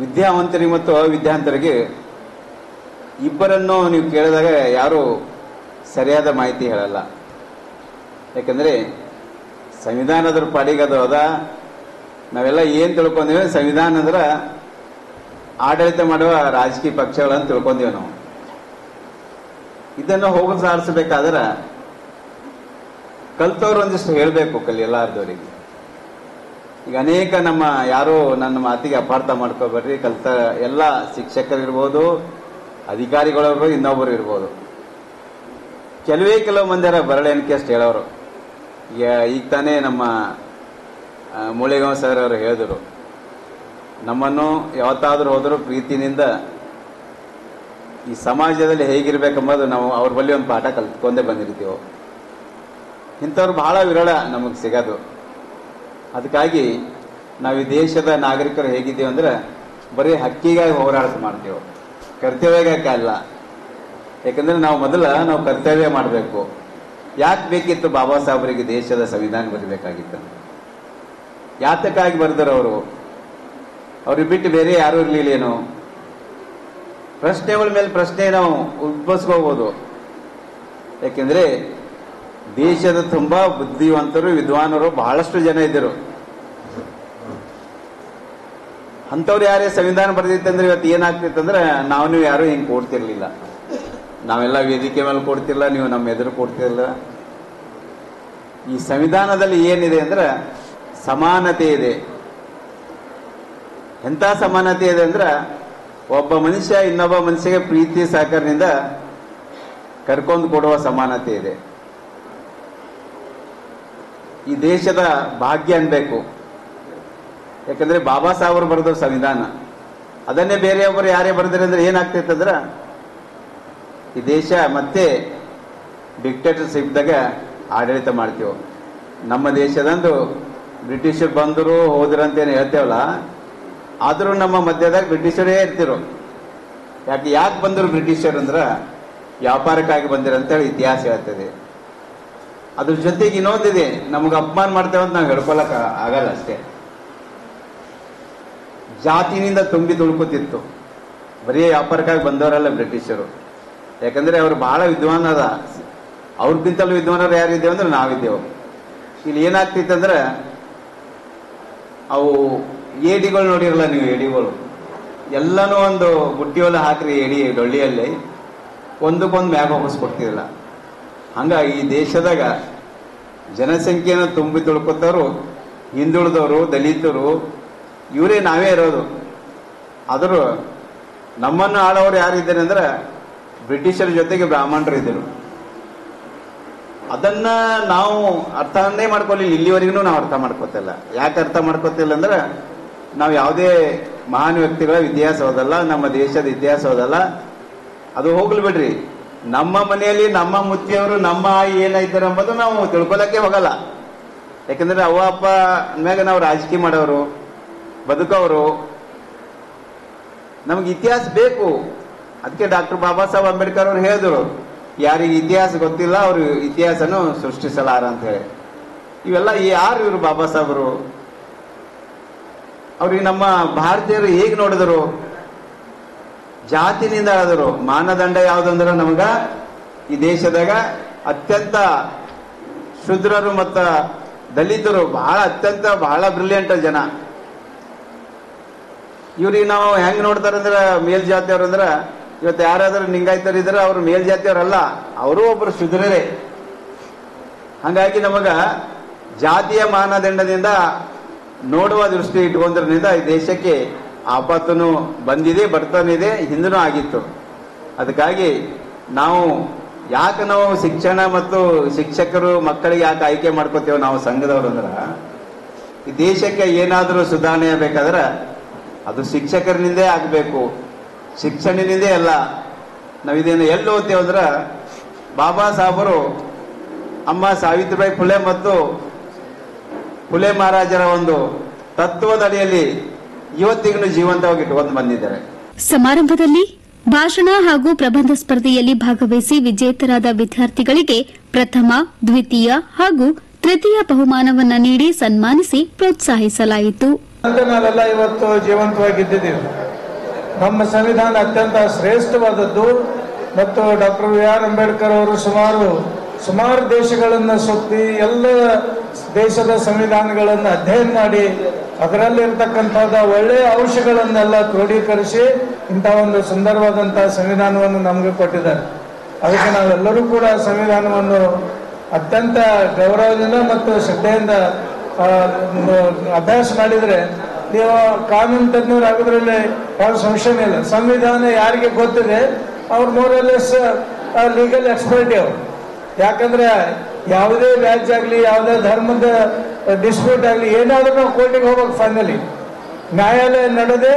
ವಿದ್ಯಾವಂತರಿಗೆ ಮತ್ತು ಅವಿದ್ಯಾವಂತರಿಗೆ ಇಬ್ಬರನ್ನು ನೀವು ಕೇಳಿದಾಗ ಯಾರು ಸರಿಯಾದ ಮಾಹಿತಿ ಹೇಳಲ್ಲ. ಯಾಕಂದರೆ ಸಂವಿಧಾನದ ಪಾಡಿಗದು ಅದ. ನಾವೆಲ್ಲ ಏನು ತಿಳ್ಕೊಂಡೀವಿ, ಸಂವಿಧಾನ ಅಂದ್ರೆ ಆಡಳಿತ ಮಾಡುವ ರಾಜಕೀಯ ಪಕ್ಷಗಳಂತ ತಿಳ್ಕೊಂಡೀವಿ ನಾವು. ಇದನ್ನು ಹೋಗಿ ಸಾರಿಸಬೇಕಾದ್ರೆ ಕಲ್ತವ್ರು ಒಂದಿಷ್ಟು ಹೇಳಬೇಕು, ಎಲ್ಲಾರ್ದವರಿಗೆ. ಈಗ ಅನೇಕ ಯಾರು ನನ್ನ ಮಾತಿಗೆ ಅಪಾರ್ಥ ಮಾಡ್ಕೋಬೇಡ್ರಿ, ಕಲ್ತ ಎಲ್ಲ ಶಿಕ್ಷಕರಿರ್ಬೋದು, ಅಧಿಕಾರಿಗಳಿರ್ಬೋದು, ಇನ್ನೊಬ್ಬರು ಇರ್ಬೋದು. ಕೆಲವು ಮಂದಿರ ಬರಳೆಣಿಕೆ ಅಷ್ಟು ಹೇಳೋರು. ಈಗ ತಾನೇ ನಮ್ಮ ಮುಳೆಗಾಂವ್ ಸರ್ ಅವರು ಹೇಳಿದರು, ನಮ್ಮನ್ನು ಯಾವತ್ತಾದರೂ ಹೋದರೂ ಪ್ರೀತಿನಿಂದ ಈ ಸಮಾಜದಲ್ಲಿ ಹೇಗಿರ್ಬೇಕೆಂಬುದು ನಾವು ಅವ್ರ ಬಳಿ ಒಂದು ಪಾಠ ಕಲ್ತ್ಕೊಂಡೇ ಬಂದಿರ್ತೀವಿ. ಇಂಥವ್ರು ಬಹಳ ವಿರಳ ನಮಗೆ ಸಿಗೋದು. ಅದಕ್ಕಾಗಿ ನಾವು ಈ ದೇಶದ ನಾಗರಿಕರು ಹೇಗಿದ್ದೀವಿ ಅಂದ್ರೆ ಬರೀ ಹಕ್ಕಿಗಾಗಿ ಹೋರಾಟ ಮಾಡ್ತೀವಿ, ಕರ್ತವ್ಯಕ್ಕೆ ಅಲ್ಲ. ಯಾಕಂದ್ರೆ ನಾವು ಕರ್ತವ್ಯ ಮಾಡಬೇಕು. ಯಾಕೆ ಬೇಕಿತ್ತು ಬಾಬಾ ಸಾಹೇಬರಿಗೆ ದೇಶದ ಸಂವಿಧಾನ ಬರಬೇಕಾಗಿತ್ತು? ಯಾತಕ್ಕಾಗಿ ಬರೆದರು ಅವರು? ಅವ್ರಿಗೆ ಬಿಟ್ಟು ಬೇರೆ ಯಾರು ಇರಲಿಲ್ಲೇನು? ಪ್ರಶ್ನೆಗಳ ಮೇಲೆ ಪ್ರಶ್ನೆ ನಾವು ಉದ್ಭವಿಸ್ಕೋಬಹುದು. ಯಾಕೆಂದ್ರೆ ದೇಶದ ತುಂಬಾ ಬುದ್ಧಿವಂತರು, ವಿದ್ವಾನರು ಬಹಳಷ್ಟು ಜನ ಇದ್ದರು. ಅಂಥವ್ರು ಯಾರೇ ಸಂವಿಧಾನ ಬರೆದಿತ್ತಂದ್ರೆ ಇವತ್ತು ಏನಾಗ್ತಿತ್ತಂದ್ರೆ ನೀವು ಯಾರು ಹಿಂಗೆ ಕೊಡ್ತಿರ್ಲಿಲ್ಲ. ನಾವೆಲ್ಲ ವೇದಿಕೆ ಮೇಲೆ ಕೊಡ್ತಿಲ್ಲ, ನೀವು ನಮ್ಮ ಎದುರು ಕೊಡ್ತಿರಲಿಲ್ಲ. ಈ ಸಂವಿಧಾನದಲ್ಲಿ ಏನಿದೆ ಅಂದ್ರೆ ಸಮಾನತೆ ಇದೆ. ಎಂಥ ಸಮಾನತೆ ಇದೆ ಅಂದ್ರೆ ಒಬ್ಬ ಮನುಷ್ಯ ಇನ್ನೊಬ್ಬ ಮನುಷ್ಯಗೆ ಪ್ರೀತಿ ಸಹಕಾರದಿಂದ ಕರ್ಕೊಂಡು ಕೊಡುವ ಸಮಾನತೆ ಇದೆ. ಈ ದೇಶದ ಭಾಗ್ಯ ಅನ್ಬೇಕು. ಯಾಕಂದ್ರೆ ಬಾಬಾ ಸಾಹೇಬರು ಬರೆದ ಸಂವಿಧಾನ ಅದನ್ನೇ ಬೇರೆಯೊಬ್ಬರು ಯಾರೇ ಬರೆದ್ರೆ ಅಂದ್ರೆ ಏನಾಗ್ತೈತಂದ್ರ ಈ ದೇಶ ಮತ್ತೆ ಡಿಕ್ಟೇಟರ್ಶಿಪ್ದಾಗ ಆಡಳಿತ ಮಾಡ್ತೀವಿ. ನಮ್ಮ ದೇಶದಂದು ಬ್ರಿಟಿಷರು ಬಂದರು ಹೋದ್ರಂತೇನು ಹೇಳ್ತೇವಲ್ಲ, ಆದರೂ ನಮ್ಮ ಮಧ್ಯದಾಗ ಬ್ರಿಟಿಷರೇ ಇರ್ತಿರು. ಯಾಕೆ ಬಂದರು ಬ್ರಿಟಿಷರು ಅಂದ್ರ ವ್ಯಾಪಾರಕ್ಕಾಗಿ ಬಂದಿರ ಅಂತೇಳಿ ಇತಿಹಾಸ ಹೇಳ್ತದೆ. ಅದ್ರ ಜೊತೆಗೆ ಇನ್ನೊಂದಿದೆ, ನಮ್ಗೆ ಅಪಮಾನ ಮಾಡ್ತೇವೆ ಅಂತ ನಾವು ಹೇಳ್ಕೊಳಕ್ ಆಗಲ್ಲ ಅಷ್ಟೇ. ಜಾತಿನಿಂದ ತುಂಬಿ ತುಳ್ಕೊತಿತ್ತು. ಬರೀ ವ್ಯಾಪಾರಕ್ಕಾಗಿ ಬಂದವರಲ್ಲ ಬ್ರಿಟಿಷರು, ಯಾಕಂದ್ರೆ ಅವ್ರು ಬಹಳ ವಿದ್ವಾನ್ ಅದ. ಅವ್ರಿಗಿಂತಲೂ ವಿದ್ವಾನರು ಯಾರಿದ್ದೇವೆ ಅಂದ್ರೆ ನಾವಿದ್ದೇವೆ. ಇಲ್ಲಿ ಏನಾಗ್ತಿತ್ತಂದ್ರೆ, ಅವು ಏಡಿಗಳು ನೋಡಿರಲ್ಲ ನೀವು, ಏಡಿಗಳು ಎಲ್ಲನೂ ಒಂದು ಬುಟ್ಟಿಯೊಲ್ಲ ಹಾಕ್ರಿ ಏಡಿ ಡೊಳ್ಳಿಯಲ್ಲಿ ಒಂದಕ್ಕೊಂದು ಮ್ಯಾಗ ಹೋಗಿಸ್ಕೊಡ್ತಿರಲ್ಲ. ಹಂಗಾಗಿ ಈ ದೇಶದಾಗ ಜನಸಂಖ್ಯೆನ ತುಂಬಿ ತುಳ್ಕೊತವ್ರು ಹಿಂದುಳಿದವರು, ದಲಿತರು, ಇವರೇ ನಾವೇ ಇರೋದು. ಆದರೂ ನಮ್ಮನ್ನು ಆಳೋರು ಯಾರಿದ್ದಾರೆ ಅಂದ್ರೆ ಬ್ರಿಟಿಷರ ಜೊತೆಗೆ ಬ್ರಾಹ್ಮಣರು ಇದ್ದರು. ಅದನ್ನ ನಾವು ಅರ್ಥನೇ ಮಾಡ್ಕೊಳ್ಳಿಲ್ಲ, ಇಲ್ಲಿವರೆಗೂ ನಾವು ಅರ್ಥ ಮಾಡ್ಕೋತಿಲ್ಲ. ಯಾಕೆ ಅರ್ಥ ಮಾಡ್ಕೋತಿಲ್ಲ ಅಂದ್ರೆ, ನಾವು ಯಾವುದೇ ಮಹಾನ್ ವ್ಯಕ್ತಿಗಳ ಇತಿಹಾಸ ಓದಲ್ಲ, ನಮ್ಮ ದೇಶದ ಇತಿಹಾಸ ಓದಲ್ಲ. ಅದು ಹೋಗ್ಲಿ ಬಿಡ್ರಿ, ನಮ್ಮ ಮನೆಯಲ್ಲಿ ನಮ್ಮ ಮುತ್ತಿಯವರು ನಮ್ಮ ಏನಾಯ್ತಾರೆ ಎಂಬುದು ನಾವು ತಿಳ್ಕೊಳಕ್ಕೆ ಹೋಗಲ್ಲ. ಯಾಕಂದ್ರೆ ಅವ್ವ ಅಪ್ಪ ಅಂದ್ಮ್ಯಾಗ ನಾವು ರಾಜಕೀಯ ಮಾಡೋರು, ಬದುಕೋರು, ನಮ್ಗೆ ಇತಿಹಾಸ ಬೇಕು. ಅದಕ್ಕೆ ಡಾಕ್ಟರ್ ಬಾಬಾ ಸಾಹೇಬ್ ಅಂಬೇಡ್ಕರ್ ಅವರು ಹೇಳಿದ್ರು, ಯಾರಿಗೆ ಇತಿಹಾಸ ಗೊತ್ತಿಲ್ಲ ಅವರು ಇತಿಹಾಸನು ಸೃಷ್ಟಿಸಲಾರ ಅಂತ ಹೇಳಿ. ಇವೆಲ್ಲ ಯಾರು ಇವರು ಬಾಬಾ ಸಾಹೇಬರು? ಅವ್ರಿಗೆ ನಮ್ಮ ಭಾರತೀಯರು ಹೇಗೆ ನೋಡಿದರು? ಜಾತಿನಿಂದ ಹೇಳಿದ್ರು. ಮಾನದಂಡ ಯಾವುದಂದ್ರೆ, ನಮಗ ಈ ದೇಶದಾಗ ಅತ್ಯಂತ ಶೂದ್ರರು ಮತ್ತ ದಲಿತರು ಬಹಳ ಬ್ರಿಲಿಯಂಟ್ ಜನ. ಇವ್ರಿಗೆ ನಾವು ಹೆಂಗ್ ನೋಡ್ತಾರಂದ್ರ, ಮೇಲ್ಜಾತಿಯವ್ರು ಅಂದ್ರ, ಇವತ್ತು ಯಾರಾದ್ರೂ ಲಿಂಗಾಯತರು ಇದ್ರೆ ಅವ್ರು ಮೇಲ್ಜಾತಿಯವರಲ್ಲ, ಅವರು ಒಬ್ರು ಶೂದ್ರರೇ. ಹಾಗಾಗಿ ನಮಗ ಜಾತಿಯ ಮಾನದಂಡದಿಂದ ನೋಡುವ ದೃಷ್ಟಿ ಇಟ್ಕೊಂಡ್ರಿಂದ ಈ ದೇಶಕ್ಕೆ ಆಪತ್ತನು ಬಂದಿದೆ, ಬರ್ತಾನಿದೆ, ಹಿಂದೂ ಆಗಿತ್ತು. ಅದಕ್ಕಾಗಿ ನಾವು ಶಿಕ್ಷಣ ಮತ್ತು ಶಿಕ್ಷಕರು ಮಕ್ಕಳಿಗೆ ಯಾಕೆ ಆಯ್ಕೆ ಮಾಡ್ಕೋತೇವೆ ನಾವು ಸಂಘದವರು ಅಂದ್ರ, ಈ ದೇಶಕ್ಕೆ ಏನಾದರೂ ಸುಧಾರಣೆ ಬೇಕಾದ್ರೆ ಅದು ಶಿಕ್ಷಕರಿನಿಂದೇ ಆಗಬೇಕು, ಶಿಕ್ಷಣದಿಂದೇ ಅಲ್ಲ. ನಾವಿದೇನು ಎಲ್ಲಿ ಓದ್ತೇವೆ ಅಂದ್ರೆ, ಬಾಬಾ ಸಾಹೇಬರು ಅಮ್ಮ ಸಾವಿತ್ರಿಬಾಯಿ ಫುಲೆ ಮತ್ತು ಫುಲೆ ಮಹಾರಾಜರ ಒಂದು ತತ್ವದ ಅಡಿಯಲ್ಲಿ ಇವತ್ತಿಗೂ ಜೀವಂತವಾಗಿ ಇಟ್ಕೊಂಡು ಬಂದಿದ್ದಾರೆ. ಸಮಾರಂಭದಲ್ಲಿ ಭಾಷಣ ಹಾಗೂ ಪ್ರಬಂಧ ಸ್ಪರ್ಧೆಯಲ್ಲಿ ಭಾಗವಹಿಸಿ ವಿಜೇತರಾದ ವಿದ್ಯಾರ್ಥಿಗಳಿಗೆ ಪ್ರಥಮ, ದ್ವಿತೀಯ ಹಾಗೂ ತೃತೀಯ ಬಹುಮಾನವನ್ನು ನೀಡಿ ಸನ್ಮಾನಿಸಿ ಪ್ರೋತ್ಸಾಹಿಸಲಾಯಿತು. ನಾವೆಲ್ಲ ಇವತ್ತು ಜೀವಂತವಾಗಿದ್ದೇವೆ. ನಮ್ಮ ಸಂವಿಧಾನ ಅತ್ಯಂತ ಶ್ರೇಷ್ಠವಾದದ್ದು ಮತ್ತು ಡಾಕ್ಟರ್ ಬಿ ಆರ್ ಅಂಬೇಡ್ಕರ್ ಅವರು ಸುಮಾರು ದೇಶಗಳನ್ನು ಸುತ್ತಿ ಎಲ್ಲ ದೇಶದ ಸಂವಿಧಾನಗಳನ್ನು ಅಧ್ಯಯನ ಮಾಡಿ ಅದರಲ್ಲಿರ್ತಕ್ಕಂಥದ್ದು ಒಳ್ಳೆಯ ಅಂಶಗಳನ್ನೆಲ್ಲ ಕ್ರೋಢೀಕರಿಸಿ ಇಂಥ ಒಂದು ಸುಂದರವಾದಂತಹ ಸಂವಿಧಾನವನ್ನು ನಮಗೆ ಕೊಟ್ಟಿದ್ದಾರೆ. ಅದಕ್ಕೆ ನಾವೆಲ್ಲರೂ ಕೂಡ ಸಂವಿಧಾನವನ್ನು ಅತ್ಯಂತ ಗೌರವದಿಂದ ಮತ್ತು ಶ್ರದ್ಧೆಯಿಂದ ಅಭ್ಯಾಸ ಮಾಡಿದರೆ ನೀವು ಕಾನೂನು ತಜ್ಞರು ಆಗೋದ್ರಲ್ಲಿ ಯಾವ ಸಂಶಯನೇ ಇಲ್ಲ. ಸಂವಿಧಾನ ಯಾರಿಗೆ ಗೊತ್ತಿದೆ ಅವ್ರು ಮೋರಲೆಸ್ ಲೀಗಲ್ ಎಕ್ಸ್ಪರ್ಟಿ ಅವರು. ಯಾಕಂದ್ರೆ ಯಾವುದೇ ವ್ಯಾಜ್ಯ ಆಗಲಿ, ಯಾವುದೇ ಧರ್ಮದ ಡಿಸ್ಪ್ಯೂಟ್ ಆಗಲಿ, ಏನಾದ್ರೂ ನಾವು ಕೋರ್ಟಿಗೆ ಹೋಗ್ಬೇಕು. ಫೈನಲಿ ನ್ಯಾಯಾಲಯ ನಡೆದೇ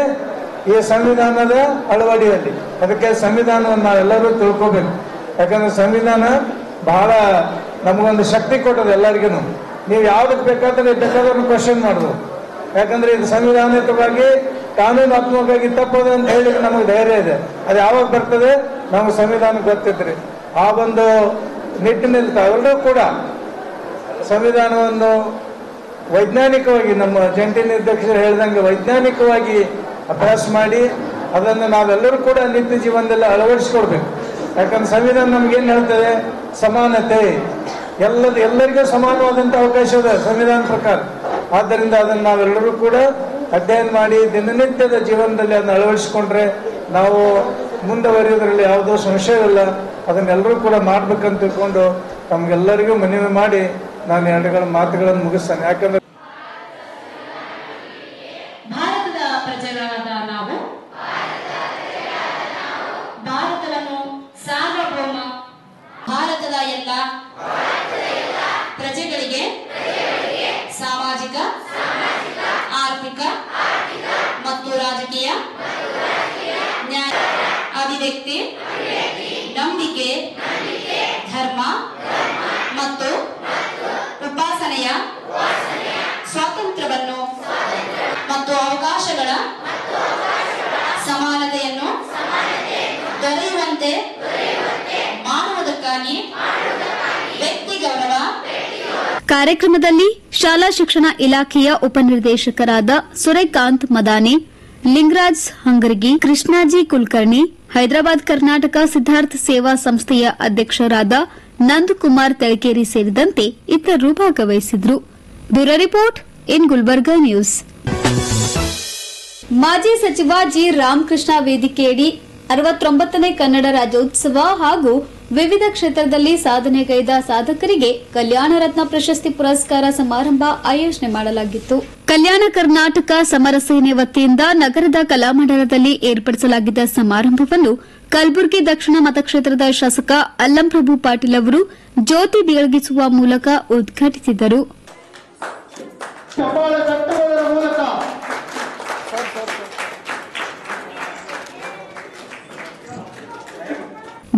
ಈ ಸಂವಿಧಾನದ ಅಳವಡಿಯಲ್ಲಿ. ಅದಕ್ಕೆ ಸಂವಿಧಾನವನ್ನು ನಾವೆಲ್ಲರೂ ತಿಳ್ಕೋಬೇಕು. ಯಾಕಂದ್ರೆ ಸಂವಿಧಾನ ಬಹಳ ನಮಗೊಂದು ಶಕ್ತಿ ಕೊಟ್ಟದೆ ಎಲ್ಲರಿಗೂ. ನೀವು ಯಾವ್ದಕ್ಕೆ ಬೇಕಾದ್ರೆ ಕ್ವಶನ್ ಮಾಡ್ಬೋದು. ಯಾಕಂದ್ರೆ ಇದು ಸಂವಿಧಾನಿಕವಾಗಿ ಕಾನೂನಾತ್ಮಕವಾಗಿ ತಪ್ಪದು ಅಂತ ಹೇಳಿ ನಮಗೆ ಧೈರ್ಯ ಇದೆ. ಅದು ಯಾವಾಗ ಬರ್ತದೆ ನಮಗೆ ಸಂವಿಧಾನ ಗೊತ್ತಿದ್ರಿ. ಆ ಒಂದು ನಿಟ್ಟಿನಲ್ಲಿ ತಾವೆಲ್ಲರೂ ಕೂಡ ಸಂವಿಧಾನವನ್ನು ವೈಜ್ಞಾನಿಕವಾಗಿ, ನಮ್ಮ ಜಂಟಿ ನಿರ್ದೇಶಕರು ಹೇಳಿದಂಗೆ ವೈಜ್ಞಾನಿಕವಾಗಿ ಅಭ್ಯಾಸ ಮಾಡಿ ಅದನ್ನು ನಾವೆಲ್ಲರೂ ಕೂಡ ನಿತ್ಯ ಜೀವನದಲ್ಲಿ ಅಳವಡಿಸಿಕೊಡ್ಬೇಕು. ಯಾಕಂದ್ರೆ ಸಂವಿಧಾನ ನಮ್ಗೇನು ಹೇಳ್ತದೆ? ಸಮಾನತೆ, ಎಲ್ಲರಿಗೂ ಸಮಾನವಾದಂಥ ಅವಕಾಶ ಇದೆ ಸಂವಿಧಾನ ಪ್ರಕಾರ. ಆದ್ದರಿಂದ ಅದನ್ನು ನಾವೆಲ್ಲರೂ ಕೂಡ ಅಧ್ಯಯನ ಮಾಡಿ ದಿನನಿತ್ಯದ ಜೀವನದಲ್ಲಿ ಅದನ್ನು ಅಳವಡಿಸಿಕೊಂಡ್ರೆ ನಾವು ಮುಂದುವರಿಯೋದ್ರಲ್ಲಿ ಯಾವುದೋ ಸಂಶಯವಿಲ್ಲ. ಅದನ್ನೆಲ್ಲರೂ ಕೂಡ ಮಾಡ್ಬೇಕಂತ ತಿಳ್ಕೊಂಡು ತಮ್ಗೆಲ್ಲರಿಗೂ ಮನವಿ ಮಾಡಿ ನಾನು ಎರಡುಗಳ ಮಾತುಗಳನ್ನು ಮುಗಿಸ್ತೇನೆ. ಯಾಕಂದ್ರೆ ಭಾರತದ ಪ್ರಜೆಗಳಾದ ನಾವು ಭಾರತವನ್ನು ಸಾರ್ವಭೌಮ ಭಾರತದ ಎಲ್ಲ ಪ್ರಜೆಗಳಿಗೆ ಸಾಮಾಜಿಕ, ಆರ್ಥಿಕ ಮತ್ತು ರಾಜಕೀಯ ನ್ಯಾಯ, ಅಭಿವ್ಯಕ್ತಿ, ನಂಬಿಕೆ, ಧರ್ಮ ಮತ್ತು ಉಪಾಸನೆಯ ಸ್ವಾತಂತ್ರ್ಯವನ್ನು ಮತ್ತು ಅವಕಾಶಗಳ ಸಮಾನತೆಯನ್ನು ದೊರೆಯುವಂತೆ ವ್ಯಕ್ತಿ ಗೌರವ. ಕಾರ್ಯಕ್ರಮದಲ್ಲಿ ಶಾಲಾ ಶಿಕ್ಷಣ ಇಲಾಖೆಯ ಉಪನಿರ್ದೇಶಕರಾದ ಸೂರ್ಯಕಾಂತ್ ಮದಾನೆ, ಲಿಂಗರಾಜ್ ಹಂಗರ್ಗಿ, ಕೃಷ್ಣಾಜಿ ಕುಲಕರ್ಣಿ, ಹೈದರಾಬಾದ್ ಕರ್ನಾಟಕ ಸಿದ್ಧಾರ್ಥ ಸೇವಾ ಸಂಸ್ಥೆಯ ಅಧ್ಯಕ್ಷರಾದ ನಂದಕುಮಾರ್ ತೆಳಕೇರಿ ಸೇರಿದಂತೆ ಇತರರು ಭಾಗವಹಿಸಿದ್ರು. Bureau report in Gulbarga news. ಮಾಜಿ ಸಚಿವ ಜಿ ರಾಮಕೃಷ್ಣ ವೇದಿಕೆಯಡಿ 69ನೇ ಕನ್ನಡ ರಾಜ್ಯೋತ್ಸವ ಹಾಗೂ ವಿವಿಧ ಕ್ಷೇತ್ರದಲ್ಲಿ ಸಾಧನೆಗೈದ ಸಾಧಕರಿಗೆ ಕಲ್ಯಾಣ ರತ್ನ ಪ್ರಶಸ್ತಿ ಪುರಸ್ಕಾರ ಸಮಾರಂಭ ಆಯೋಜನೆ ಮಾಡಲಾಗಿತ್ತು. ಕಲ್ಯಾಣ ಕರ್ನಾಟಕ ಸಮರ ಸೇನೆ ವತಿಯಿಂದ ನಗರದ ಕಲಾಮಂಡಲದಲ್ಲಿ ಏರ್ಪಡಿಸಲಾಗಿದ್ದ ಸಮಾರಂಭವನ್ನು ಕಲಬುರಗಿ ದಕ್ಷಿಣ ಮತಕ್ಷೇತ್ರದ ಶಾಸಕ ಅಲ್ಲಂಪ್ರಭು ಪಾಟೀಲ್ ಅವರು ಜ್ಯೋತಿ ಬೆಳಗಿಸುವ ಮೂಲಕ ಉದ್ಘಾಟಿಸಿದರು.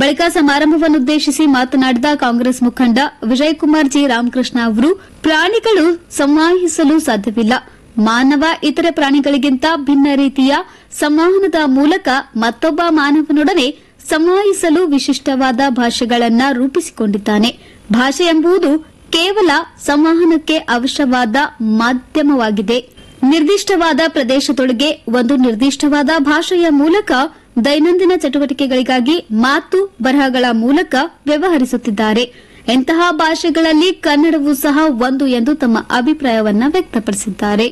ಬಳಿಕ ಸಮಾರಂಭವನ್ನುದ್ದೇಶಿಸಿ ಮಾತನಾಡಿದ ಕಾಂಗ್ರೆಸ್ ಮುಖಂಡ ವಿಜಯಕುಮಾರ್ ಜಿ ರಾಮಕೃಷ್ಣ ಅವರು, ಪ್ರಾಣಿಗಳು ಸಂವಹಿಸಲು ಸಾಧ್ಯವಿಲ್ಲ. ಮಾನವ ಇತರೆ ಪ್ರಾಣಿಗಳಿಗಿಂತ ಭಿನ್ನ ರೀತಿಯ ಸಂವಹನದ ಮೂಲಕ ಮತ್ತೊಬ್ಬ ಮಾನವನೊಡನೆ ಸಂವಹಿಸಲು ವಿಶಿಷ್ಟವಾದ ಭಾಷೆಗಳನ್ನು ರೂಪಿಸಿಕೊಂಡಿದ್ದಾನೆ. ಭಾಷೆ ಎಂಬುದು ಕೇವಲ ಸಂವಹನಕ್ಕೆ ಅವಶ್ಯವಾದ ಮಾಧ್ಯಮವಾಗಿದೆ. ನಿರ್ದಿಷ್ಟವಾದ ಪ್ರದೇಶದೊಳಗೆ ಒಂದು ನಿರ್ದಿಷ್ಟವಾದ ಭಾಷೆಯ ಮೂಲಕ ದೈನಂದಿನ ಚಟುವಟಿಕೆಗಳಿಗಾಗಿ ಮಾತು ಬರಹಗಳ ಮೂಲಕ ವ್ಯವಹರಿಸುತ್ತಿದ್ದಾರೆ. ಇಂತಹ ಭಾಷೆಗಳಲ್ಲಿ ಕನ್ನಡವೂ ಸಹ ಒಂದು ಎಂದು ತಮ್ಮ ಅಭಿಪ್ರಾಯವನ್ನ ವ್ಯಕ್ತಪಡಿಸಿದ್ದಾರೆ.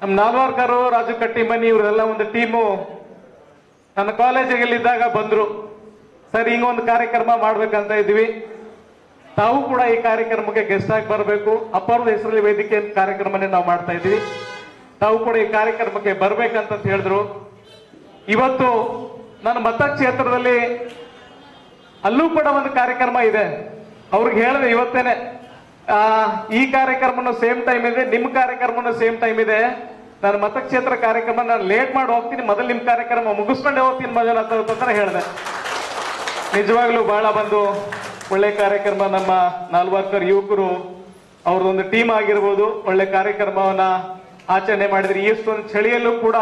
ನಮ್ಮ ನಾಲ್ವರ್ಕರು, ರಾಜು ಕಟ್ಟಿಮನಿ ಇವರೆಲ್ಲ ಒಂದು ಟೀಮು ನನ್ನ ಕಾಲೇಜಿನಲ್ಲಿದ್ದಾಗ ಬಂದ್ರು. ಸರ್, ಹಿಂಗೊಂದು ಕಾರ್ಯಕ್ರಮ ಮಾಡ್ಬೇಕಂತ ಇದ್ವಿ, ತಾವು ಕೂಡ ಈ ಕಾರ್ಯಕ್ರಮಕ್ಕೆ ಗೆಸ್ಟ್ ಆಗಿ ಬರಬೇಕು, ಅಪ್ಪರದ ಹೆಸರಲ್ಲಿ ವೇದಿಕೆ ಕಾರ್ಯಕ್ರಮನೇ ನಾವು ಮಾಡ್ತಾ ಇದ್ವಿ, ತಾವು ಕೂಡ ಈ ಕಾರ್ಯಕ್ರಮಕ್ಕೆ ಬರ್ಬೇಕಂತ ಹೇಳಿದ್ರು. ಇವತ್ತು ನನ್ನ ಮತಕ್ಷೇತ್ರದಲ್ಲಿ ಅಲ್ಲೂ ಕೂಡ ಒಂದು ಕಾರ್ಯಕ್ರಮ ಇದೆ. ಅವ್ರಿಗೆ ಹೇಳಿದೆ ಇವತ್ತೇನೆ, ಈ ಕಾರ್ಯಕ್ರಮನೂ ಸೇಮ್ ಟೈಮ್ ಇದೆ, ನಿಮ್ಮ ಕಾರ್ಯಕ್ರಮನೂ ಸೇಮ್ ಟೈಮ್ ಇದೆ. ನನ್ನ ಮತಕ್ಷೇತ್ರ ಕಾರ್ಯಕ್ರಮ ನಾನು ಲೇಟ್ ಮಾಡಿ ಹೋಗ್ತೀನಿ, ಮೊದಲು ನಿಮ್ಮ ಕಾರ್ಯಕ್ರಮ ಮುಗಿಸ್ಕೊಂಡೇ ಹೋಗ್ತೀನಿ ಮಜಾ ಅಂತ ಹೇಳಿದೆ. ನಿಜವಾಗ್ಲೂ ಬಹಳ ಬಂದು ಒಳ್ಳೆ ಕಾರ್ಯಕ್ರಮ. ನಮ್ಮ ನಾಲ್ವರ್ಕರ್ ಯುವಕರು ಅವ್ರದೊಂದು ಟೀಮ್ ಆಗಿರ್ಬೋದು, ಒಳ್ಳೆ ಕಾರ್ಯಕ್ರಮವನ್ನ ಆಚರಣೆ ಮಾಡಿದ್ರಿ. ಈ ಒಂದು ಚಳಿಯಲ್ಲೂ ಕೂಡ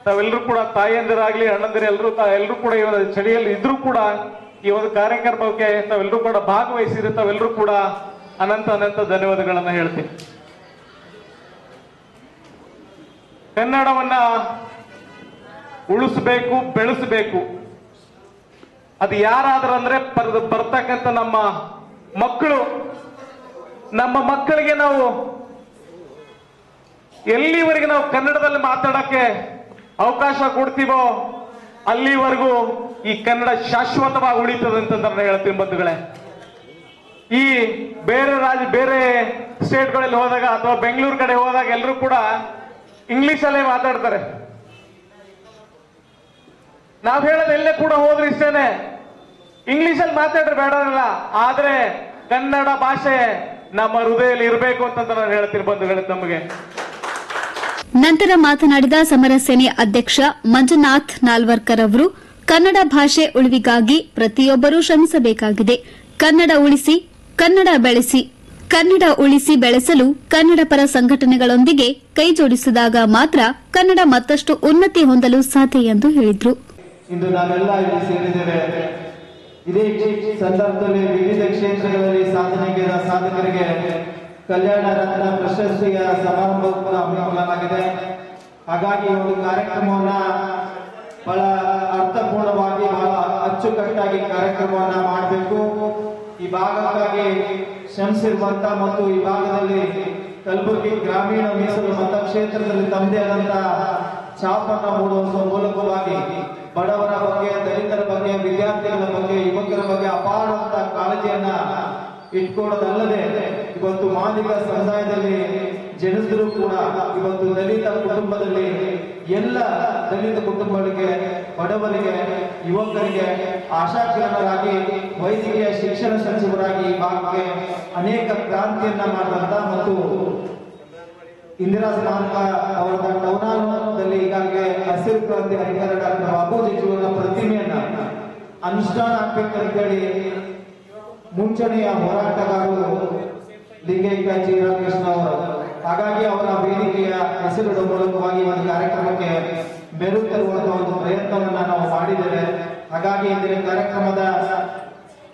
ತಾವೆಲ್ಲರೂ ಕೂಡ ತಾಯಿಯಂದಿರಾಗ್ಲಿ ಅಣ್ಣಂದಿರು ಎಲ್ಲರೂ ಕೂಡ ಈ ಒಂದು ಚಳಿಯಲ್ಲಿ ಇದ್ರೂ ಕೂಡ ಈ ಒಂದು ಕಾರ್ಯಕ್ರಮಕ್ಕೆ ತಾವೆಲ್ಲರೂ ಕೂಡ ಭಾಗವಹಿಸಿದ್ರೆ ತಾವೆಲ್ಲರೂ ಕೂಡ ಅನಂತ ಅನಂತ ಧನ್ಯವಾದಗಳನ್ನ ಹೇಳ್ತೀನಿ. ಕನ್ನಡವನ್ನ ಉಳಿಸಬೇಕು, ಬೆಳೆಸಬೇಕು. ಅದು ಯಾರಾದ್ರೂ ಅಂದ್ರೆ ಬರ್ತಕ್ಕಂಥ ನಮ್ಮ ಮಕ್ಕಳು, ನಮ್ಮ ಮಕ್ಕಳಿಗೆ ನಾವು ಎಲ್ಲಿವರೆಗೆ ನಾವು ಕನ್ನಡದಲ್ಲಿ ಮಾತಾಡಕ್ಕೆ ಅವಕಾಶ ಕೊಡ್ತೀವೋ ಅಲ್ಲಿವರೆಗೂ ಈ ಕನ್ನಡ ಶಾಶ್ವತವಾಗಿ ಉಳಿತದೆ ಅಂತ ನಾನು ಹೇಳ್ತೀನಿ ಬಂಧುಗಳೇ. ಈ ಬೇರೆ ಸ್ಟೇಟ್ಗಳಲ್ಲಿ ಹೋದಾಗ ಅಥವಾ ಬೆಂಗಳೂರು ಕಡೆ ಹೋದಾಗ ಎಲ್ಲರೂ ಕೂಡ ಇಂಗ್ಲಿಷಲ್ಲೇ ಮಾತಾಡ್ತಾರೆ. ನಾವ್ ಹೇಳೋದು ಎಲ್ಲೇ ಕೂಡ ಹೋದ್ರೆ ಇಷ್ಟೇನೆ, ಇಂಗ್ಲಿಷಲ್ಲಿ ಮಾತಾಡ್ರೆ ಬೇಡಲ್ಲ, ಆದ್ರೆ ಕನ್ನಡ ಭಾಷೆ ನಮ್ಮ ಹೃದಯದಲ್ಲಿ ಇರಬೇಕು ಅಂತ ನಾನು ಹೇಳ್ತೀನಿ ಬಂಧುಗಳೇ ತಮಗೆ. ನಂತರ ಮಾತನಾಡಿದ ಸಮರ ಸೇನೆ ಅಧ್ಯಕ್ಷ ಮಂಜುನಾಥ್ ನಾಲ್ವರ್ಕರ್ ಅವರು, ಕನ್ನಡ ಭಾಷೆ ಉಳಿವಿಗಾಗಿ ಪ್ರತಿಯೊಬ್ಬರೂ ಶ್ರಮಿಸಬೇಕಾಗಿದೆ. ಕನ್ನಡ ಉಳಿಸಿ ಬೆಳೆಸಲು ಕನ್ನಡ ಪರ ಸಂಘಟನೆಗಳೊಂದಿಗೆ ಕೈಜೋಡಿಸಿದಾಗ ಮಾತ್ರ ಕನ್ನಡ ಮತ್ತಷ್ಟು ಉನ್ನತಿ ಹೊಂದಲು ಸಾಧ್ಯ ಎಂದು ಹೇಳಿದರು. ಇಂದು ನಾವೆಲ್ಲ ಇಲ್ಲಿ ಸೇರಿದ್ದೇವೆ. ಇದೇ ಸಂದರ್ಭದಲ್ಲಿ ವಿವಿಧ ಕ್ಷೇತ್ರಗಳಲ್ಲಿ ಸಾಧನೆಗೈದ ಸಾಧಕರಿಗೆ ಕಲ್ಯಾಣ ರತ್ನ ಪ್ರಶಸ್ತಿಯ ಸಮಾರಂಭ ಕೂಡ ಹಮ್ಮಿಕೊಳ್ಳಲಾಗಿದೆ. ಹಾಗಾಗಿ ಈ ಒಂದು ಕಾರ್ಯಕ್ರಮವನ್ನ ಬಹಳ ಅರ್ಥಪೂರ್ಣವಾಗಿ, ಬಹಳ ಅಚ್ಚುಕಟ್ಟಾಗಿ ಕಾರ್ಯಕ್ರಮವನ್ನ ಮಾಡಬೇಕು. ಈ ಭಾಗಕ್ಕಾಗಿ ಶ್ರಮಿಸಿರುವಂತ ಮತ್ತು ಈ ಭಾಗದಲ್ಲಿ ಕಲಬುರಗಿ ಗ್ರಾಮೀಣ ಮೀಸಲು ಮತಕ್ಷೇತ್ರದಲ್ಲಿ ತಮ್ಮದೇ ಆದಂತಹ ಛಾಪನ್ನ ಮೂಡುವ ಮೂಲಕವಾಗಿ ಬಡವರ ಬಗ್ಗೆ, ದಲಿತರ ಬಗ್ಗೆ, ವಿದ್ಯಾರ್ಥಿಗಳ ಬಗ್ಗೆ, ಯುವಕರ ಬಗ್ಗೆ ಅಪಾರವಾದ ಕಾಳಜಿಯನ್ನ ಇಟ್ಕೊಳ್ಳೋದಲ್ಲದೆ ಇವತ್ತು ಮಾದಿಗ ಸಮುದಾಯದಲ್ಲಿ ಜನಿಸಿದ್ರು ಕೂಡ ಇವತ್ತು ದಲಿತ ಕುಟುಂಬದಲ್ಲಿ ಎಲ್ಲ ದಲಿತ ಕುಟುಂಬಗಳಿಗೆ, ಬಡವರಿಗೆ, ಯುವಕರಿಗೆ ಆಶಾಕಿರಣರಾಗಿ ವೈದ್ಯಕೀಯ ಶಿಕ್ಷಣ ಸಚಿವರಾಗಿ ಈ ಭಾಗಕ್ಕೆ ಅನೇಕ ಕ್ರಾಂತಿಯನ್ನ ಮಾಡಿದಂತ ಮತ್ತು ಇಂದಿರಾ ಸ್ಮಾರಕ ಅವರ ಟೌನಾದಲ್ಲಿ ಈಗಾಗಲೇ ಹಸಿರು ಕ್ರಾಂತಿ ಅಧಿಕಾರ ಡಾಕ್ಟರ್ ಬಾಬೂಜಿ ಜೀವನ ಪ್ರತಿಮೆಯನ್ನ ಅನುಷ್ಠಾನ ಆಗ್ಬೇಕಂತೇಳಿ ಮುಂಚೂಣಿಯ ಹೋರಾಟಗಾರರು ಲಿಂಗೈಕ್ಯ ಜಿ ರಾಮಕೃಷ್ಣ ಅವರು. ಹಾಗಾಗಿ ಅವರ ವೇದಿಕೆಯ ಹೆಸರಿಡುವ ಮೂಲಕವಾಗಿ ಒಂದು ಕಾರ್ಯಕ್ರಮಕ್ಕೆ ಮೆರುಗು ತರುವಂತಹ ಒಂದು ಪ್ರಯತ್ನವನ್ನ ನಾವು ಮಾಡಿದ್ದೇವೆ. ಹಾಗಾಗಿ ಇಂದಿನ ಕಾರ್ಯಕ್ರಮದ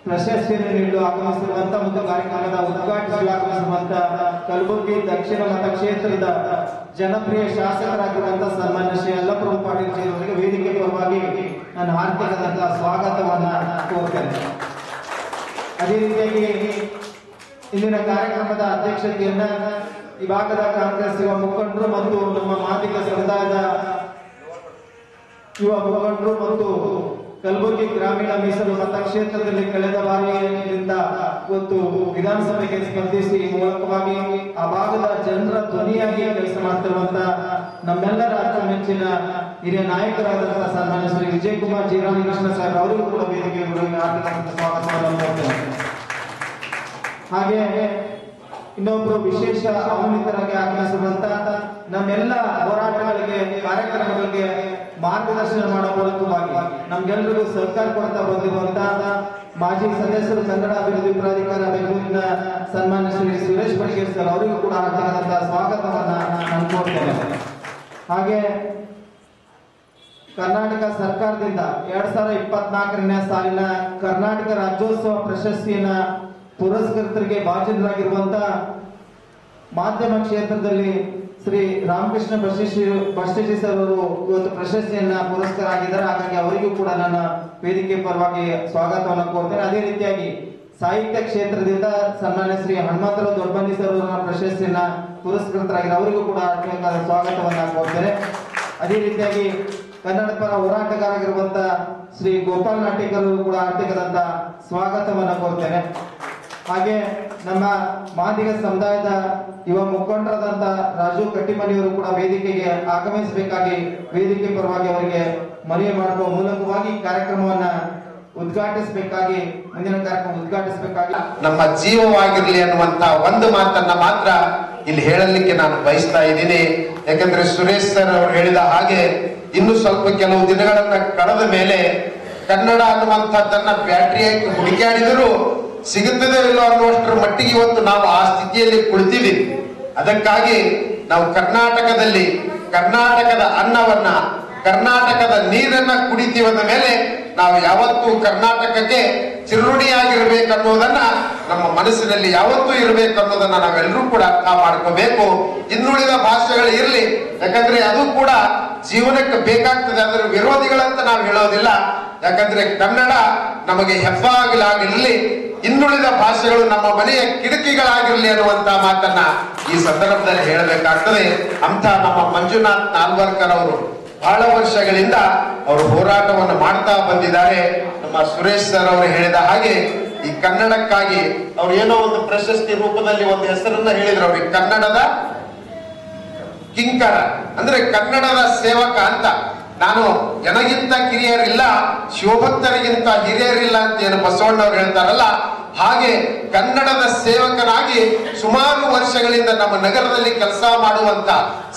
ಪ್ರಶಸ್ತಿಯನ್ನು ನೀಡಲು ಆಗಮಿಸಿರುವಂತಹ ಮತ್ತು ಕಾರ್ಯಕ್ರಮದ ಉದ್ಘಾಟಿಸಲು ಆಗಮಿಸಿರುವಂತಹ ಕಲಬುರಗಿ ದಕ್ಷಿಣ ಮತಕ್ಷೇತ್ರದ ಜನಪ್ರಿಯ ಶಾಸಕರಾಗಿರುವಂತಹ ಸನ್ಮಾನ್ಯ ಶ್ರೀ ಯಲ್ಲಪ್ರಭು ಪಾಟೀಲ್ ಜಿ ಅವರಿಗೆ ವೇದಿಕೆ ಪರವಾಗಿ ನಾನು ಹಾರ್ದಿಕವಾದಂತಹ ಸ್ವಾಗತವನ್ನ ಕೋರ್ತೇನೆ. ಅದೇ ರೀತಿಯಾಗಿ ಇಂದಿನ ಕಾರ್ಯಕ್ರಮದ ಅಧ್ಯಕ್ಷತೆಯನ್ನ ಈ ಭಾಗದ ಕಾಂಗ್ರೆಸ್ ಯುವ ಮುಖಂಡರು ಮತ್ತು ನಮ್ಮ ಮಾದಿಗ ಸಮುದಾಯದ ಯುವ ಮುಖಂಡರು ಮತ್ತು ಕಲಬುರಗಿ ಗ್ರಾಮೀಣ ಮೀಸಲು ಮತಕ್ಷೇತ್ರದಲ್ಲಿ ಕಳೆದ ಬಾರಿಯಿಂದ ಇವತ್ತು ವಿಧಾನಸಭೆಗೆ ಸ್ಪರ್ಧಿಸಿ ಮೂಲಕವಾಗಿ ಆ ಭಾಗದ ಜನರ ಧ್ವನಿಯಾಗಿ ಕೆಲಸ ಮಾಡ್ತಿರುವಂತಹ ನಮ್ಮೆಲ್ಲರ ಅಚ್ಚುಮೆಚ್ಚಿನ ಹಿರಿಯ ನಾಯಕರಾದಂತಹ ಸನ್ಮಾನ್ಯ ಶ್ರೀ ವಿಜಯಕುಮಾರ್ ಜಿ ರಾಮಕೃಷ್ಣ ಸಾಹೇಬ್ ಅವರಿಗೂ ಕೂಡ ವೇದಿಕೆ ಸ್ವಾಗತವನ್ನು ಮಾಡ್ತೇನೆ. ಹಾಗೆ ಇನ್ನೊಬ್ಬರು ವಿಶೇಷ ಆಹ್ವಾನಿತರಾಗಿ ಆಗಮಿಸಿರುವಂತಹ ನಮ್ಮೆಲ್ಲ ಹೋರಾಟಗಳಿಗೆ ಕಾರ್ಯಕ್ರಮಗಳಿಗೆ ಮಾರ್ಗದರ್ಶನ ಮಾಡುವ ಮೂಲಕವಾಗಿ ನಮ್ಗೆಲ್ಲರಿಗೂ ಸಹಕಾರ ಕೊಡ್ತಾ ಬಂದಿರುವಂತಹ ಮಾಜಿ ಸದಸ್ಯರು ಕನ್ನಡ ಅಭಿವೃದ್ಧಿ ಪ್ರಾಧಿಕಾರ ಬೆಂಗಳೂರಿನ ಸನ್ಮಾನ್ಯ ಶ್ರೀ ಸುರೇಶ್ ಬಡಿಗೇರ್ ಸರ್ ಅವರಿಗೂ ಕೂಡ ಹಾರ್ದಿಕವಾದಂತಹ ಸ್ವಾಗತವನ್ನ ನಾನು ಕೋರ್ತೇನೆ. ಹಾಗೆ ಕರ್ನಾಟಕ ಸರ್ಕಾರದಿಂದ 2024ನೇ ಸಾಲಿನ ಕರ್ನಾಟಕ ರಾಜ್ಯೋತ್ಸವ ಪ್ರಶಸ್ತಿಯನ್ನ ಪುರಸ್ಕೃತರಿಗೆ ಭಾಜನರಾಗಿರುವಂತಹ ಮಾಧ್ಯಮ ಕ್ಷೇತ್ರದಲ್ಲಿ ಶ್ರೀ ರಾಮಕೃಷ್ಣ ಬಸ್ಟೇಜಿ ಸರ್ ಅವರು ಇವತ್ತು ಪ್ರಶಸ್ತಿಯನ್ನ ಪುರಸ್ಕಾರ ಆಗಿದ್ದಾರೆ. ಹಾಗಾಗಿ ಅವರಿಗೂ ಕೂಡ ನನ್ನ ವೇದಿಕೆ ಪರವಾಗಿ ಸ್ವಾಗತವನ್ನು ಕೋರ್ತೇನೆ. ಅದೇ ರೀತಿಯಾಗಿ ಸಾಹಿತ್ಯ ಕ್ಷೇತ್ರದಿಂದ ಸನ್ಮಾನ್ಯ ಶ್ರೀ ಹನುಮಂತರಾವ್ ದೊಡ್ಡಬಂಡಿ ಸರ್ ಅವರ ಪ್ರಶಸ್ತಿಯನ್ನ ಪುರಸ್ಕೃತರಾಗಿದ್ದಾರೆ. ಅವರಿಗೂ ಕೂಡ ಸ್ವಾಗತವನ್ನ ಕೋರ್ತೇನೆ. ಅದೇ ರೀತಿಯಾಗಿ ಕನ್ನಡ ಪರ ಹೋರಾಟಗಾರರಾಗಿರುವಂತಹ ಶ್ರೀ ಗೋಪಾಲ್ ನಾಟಿಕರ್ ಕೂಡ ಆರ್ಥಿಕದಂತ ಸ್ವಾಗತವನ್ನ ಕೋರ್ತೇನೆ. ಹಾಗೆ ನಮ್ಮ ಮಾದಿಗ ಸಮುದಾಯದ ಯುವ ಮುಖಂಡರಾದಂತ ರಾಜು ಕಟ್ಟಿಮನಿಯವರು ಕೂಡ ವೇದಿಕೆಗೆ ಆಗಮಿಸಬೇಕಾಗಿ ವೇದಿಕೆ ಪರವಾಗಿ ಅವರಿಗೆ ಮನವಿ ಮಾಡುವ ಮೂಲಕವಾಗಿ ಕಾರ್ಯಕ್ರಮವನ್ನ ಉದ್ಘಾಟಿಸಬೇಕಾಗಿ ಮುಂದಿನ ಕಾರ್ಯಕ್ರಮ ಉದ್ಘಾಟಿಸಬೇಕಾಗಿ ನಮ್ಮ ಜೀವವಾಗಿರ್ಲಿ ಅನ್ನುವಂತ ಒಂದು ಮಾತನ್ನ ಮಾತ್ರ ಇಲ್ಲಿ ಹೇಳಲಿಕ್ಕೆ ನಾನು ಬಯಸ್ತಾ ಇದ್ದೀನಿ. ಯಾಕಂದ್ರೆ ಸುರೇಶ್ ಸರ್ ಅವರು ಹೇಳಿದ ಹಾಗೆ ಇನ್ನು ಸ್ವಲ್ಪ ಕೆಲವು ದಿನಗಳನ್ನ ಕಳೆದ ಮೇಲೆ ಕನ್ನಡ ಅನ್ನುವಂಥದ್ದನ್ನ ಬ್ಯಾಟ್ರಿಯಾಗಿ ಹುಡುಕಾಡಿದರೂ ಸಿಗುತ್ತದೆ ಇಲ್ಲೋ ಅನ್ನುವಷ್ಟರ ಮಟ್ಟಿಗೆ ಇವತ್ತು ನಾವು ಆ ಸ್ಥಿತಿಯಲ್ಲಿ ಕುಳಿತಿದ್ದೀವಿ. ಅದಕ್ಕಾಗಿ ನಾವು ಕರ್ನಾಟಕದಲ್ಲಿ ಕರ್ನಾಟಕದ ಅನ್ನವನ್ನ ಕರ್ನಾಟಕದ ನೀರನ್ನ ಕುಡಿತೀವದ ಮೇಲೆ ನಾವು ಯಾವತ್ತೂ ಕರ್ನಾಟಕಕ್ಕೆ ಚಿರುಣಿಯಾಗಿರ್ಬೇಕನ್ನೋದನ್ನ ನಮ್ಮ ಮನಸ್ಸಿನಲ್ಲಿ ಯಾವತ್ತೂ ಇರಬೇಕನ್ನೋದನ್ನ ನಾವೆಲ್ಲರೂ ಕೂಡ ಅರ್ಥ ಮಾಡ್ಕೋಬೇಕು. ಇನ್ನುಳಿದ ಭಾಷೆಗಳು ಇರ್ಲಿ, ಯಾಕಂದ್ರೆ ಅದು ಕೂಡ ಜೀವನಕ್ಕೆ ಬೇಕಾಗ್ತದೆ. ಅದರ ವಿರೋಧಿಗಳಂತ ನಾವು ಹೇಳೋದಿಲ್ಲ. ಯಾಕಂದ್ರೆ ಕನ್ನಡ ನಮಗೆ ಹೆಬ್ಬಾಗಿಲಾಗಿರ್ಲಿ, ಇನ್ನುಳಿದ ಭಾಷೆಗಳು ನಮ್ಮ ಮನೆಯ ಕಿಟಕಿಗಳಾಗಿರ್ಲಿ ಅನ್ನುವಂತ ಮಾತನ್ನ ಈ ಸಂದರ್ಭದಲ್ಲಿ ಹೇಳಬೇಕಾಗ್ತದೆ. ಅಂತ ನಮ್ಮ ಮಂಜುನಾಥ್ ನಾಲ್ವರ್ಕರ್ ಅವರು ಬಹಳ ವರ್ಷಗಳಿಂದ ಅವರು ಹೋರಾಟವನ್ನು ಮಾಡ್ತಾ ಬಂದಿದ್ದಾರೆ. ನಮ್ಮ ಸುರೇಶ್ ಸರ್ ಅವರು ಹೇಳಿದ ಹಾಗೆ ಈ ಕನ್ನಡಕ್ಕಾಗಿ ಅವ್ರು ಏನೋ ಒಂದು ಪ್ರಶಸ್ತಿ ರೂಪದಲ್ಲಿ ಒಂದು ಹೆಸರನ್ನ ಹೇಳಿದ್ರು. ಅವ್ರಿಗೆ ಕನ್ನಡದ ಕಿಂಕರ ಅಂದ್ರೆ ಕನ್ನಡದ ಸೇವಕ ಅಂತ. ನಾನು ನನಗಿಂತ ಕಿರಿಯರಿಲ್ಲ, ಶಿವಭಕ್ತರಿಗಿಂತ ಹಿರಿಯರಿಲ್ಲ ಅಂತ ಏನು ಬಸವಣ್ಣವ್ರು ಹೇಳ್ತಾರಲ್ಲ, ಹಾಗೆ ಕನ್ನಡದ ಸೇವಕನಾಗಿ ಸುಮಾರು ವರ್ಷಗಳಿಂದ ನಮ್ಮ ನಗರದಲ್ಲಿ ಕೆಲಸ ಮಾಡುವಂತ,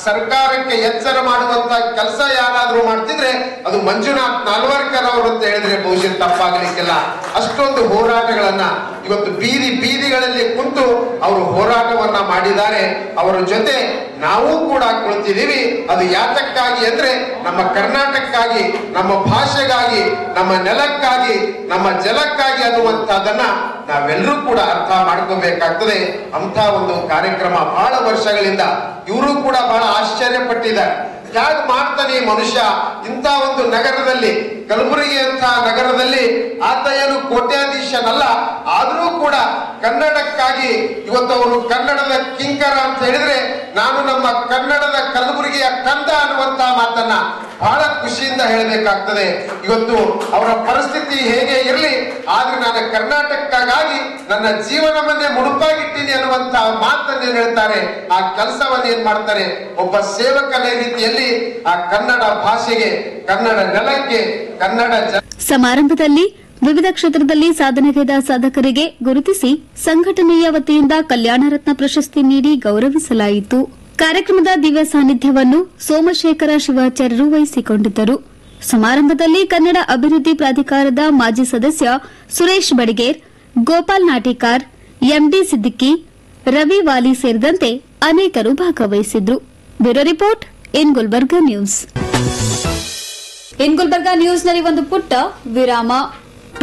ಸರ್ಕಾರಕ್ಕೆ ಎಚ್ಚರ ಮಾಡುವಂತ ಕೆಲಸ ಯಾರಾದ್ರೂ ಮಾಡ್ತಿದ್ರೆ ಅದು ಮಂಜುನಾಥ್ ನಾಲ್ವರ್ಕರ್ ಅವರು ಅಂತ ಹೇಳಿದ್ರೆ ಬಹುಶಃ ತಪ್ಪಾಗಲಿಕ್ಕಿಲ್ಲ. ಅಷ್ಟೊಂದು ಹೋರಾಟಗಳನ್ನ ಇವತ್ತು ಬೀದಿ ಬೀದಿಗಳಲ್ಲಿ ಕುಂತು ಅವರು ಹೋರಾಟವನ್ನ ಮಾಡಿದ್ದಾರೆ. ಅವರ ಜೊತೆ ನಾವು ಕೂಡ ಕುಳಿತಿದ್ದೀವಿ. ಅದು ಯಾತಕ್ಕಾಗಿ ಅಂದ್ರೆ ನಮ್ಮ ಕರ್ನಾಟಕಕ್ಕಾಗಿ, ನಮ್ಮ ಭಾಷೆಗಾಗಿ, ನಮ್ಮ ನೆಲಕ್ಕಾಗಿ, ನಮ್ಮ ಜಲಕ್ಕಾಗಿ ಅನ್ನುವಂಥದ್ದನ್ನ ನಾವೆಲ್ಲರೂ ಕೂಡ ಅರ್ಥ ಮಾಡ್ಕೋಬೇಕಾಗ್ತದೆ. ಅಂತ ಒಂದು ಕಾರ್ಯಕ್ರಮ ಬಹಳ ವರ್ಷಗಳಿಂದ ಇವರು ಕೂಡ ಬಹಳ ಆಶ್ಚರ್ಯ ಪಟ್ಟಿದ್ದಾರೆ. ಯಾಕೆ ಮಾಡ್ತಾನೆ ಮನುಷ್ಯ ಇಂಥ ಒಂದು ನಗರದಲ್ಲಿ, ಕಲಬುರಗಿ ಅಂತ ನಗರದಲ್ಲಿ ಆತ ಏನು ಕೋಟ್ಯಾಧೀಶನಲ್ಲ, ಆದರೂ ಕೂಡ ಕನ್ನಡಕ್ಕಾಗಿ ಇವತ್ತು ಅವರು ಕನ್ನಡದ ಕಿಂಕರ ಅಂತ ಹೇಳಿದ್ರೆ ನಾನು ನಮ್ಮ ಕನ್ನಡದ ಕಲಬುರಗಿಯ ಕಂದ ಅನ್ನುವಂತ ಮಾತನ್ನ ಬಹಳ ಖುಷಿಯಿಂದ ಹೇಳಬೇಕಾಗ್ತದೆ. ಇವತ್ತು ಅವರ ಪರಿಸ್ಥಿತಿ ಹೇಗೆ ಇರಲಿ, ಆದ್ರೆ ನಾನು ಕರ್ನಾಟಕಕ್ಕಾಗಿ ನನ್ನ ಜೀವನವನ್ನೇ ಮುಡುಪಾಗಿಟ್ಟಿನಿ ಅನ್ನುವಂತ ಮಾತನ್ನ ಹೇಳ್ತಾರೆ. ಆ ಕೆಲಸವನ್ನು ಏನ್ ಮಾಡ್ತಾರೆ, ಒಬ್ಬ ಸೇವಕನ ರೀತಿಯಲ್ಲಿ ಆ ಕನ್ನಡ ಭಾಷೆಗೆ, ಕನ್ನಡ ನೆಲಕ್ಕೆ, ಕನ್ನಡ ಸಮಾರಂಭದಲ್ಲಿ ವಿವಿಧ ಕ್ಷೇತ್ರದಲ್ಲಿ ಸಾಧನೆಗೈದ ಸಾಧಕರಿಗೆ ಗುರುತಿಸಿ ಸಂಘಟನೆಯ ವತಿಯಿಂದ ಕಲ್ಯಾಣ ರತ್ನ ಪ್ರಶಸ್ತಿ ನೀಡಿ ಗೌರವಿಸಲಾಯಿತು. ಕಾರ್ಯಕ್ರಮದ ದಿವ್ಯ ಸಾನ್ನಿಧ್ಯವನ್ನು ಸೋಮಶೇಖರ ಶಿವಾಚಾರ್ಯರು ವಹಿಸಿಕೊಂಡಿದ್ದರು. ಸಮಾರಂಭದಲ್ಲಿ ಕನ್ನಡ ಅಭಿವೃದ್ಧಿ ಪ್ರಾಧಿಕಾರದ ಮಾಜಿ ಸದಸ್ಯ ಸುರೇಶ್ ಬಡಿಗೇರ್, ಗೋಪಾಲ್ ನಾಟಿಕಾರ್, ಎಂಡಿ ಸಿದ್ದಿಕ್ಕಿ, ರವಿ ವಾಲಿ ಸೇರಿದಂತೆ ಅನೇಕರು ಭಾಗವಹಿಸಿದ್ರು. Bureau report in Gulbarga news. In Gulbarga ನ್ಯೂಸ್ನಲ್ಲಿ ಒಂದು ಪುಟ್ಟ ವಿರಾಮ.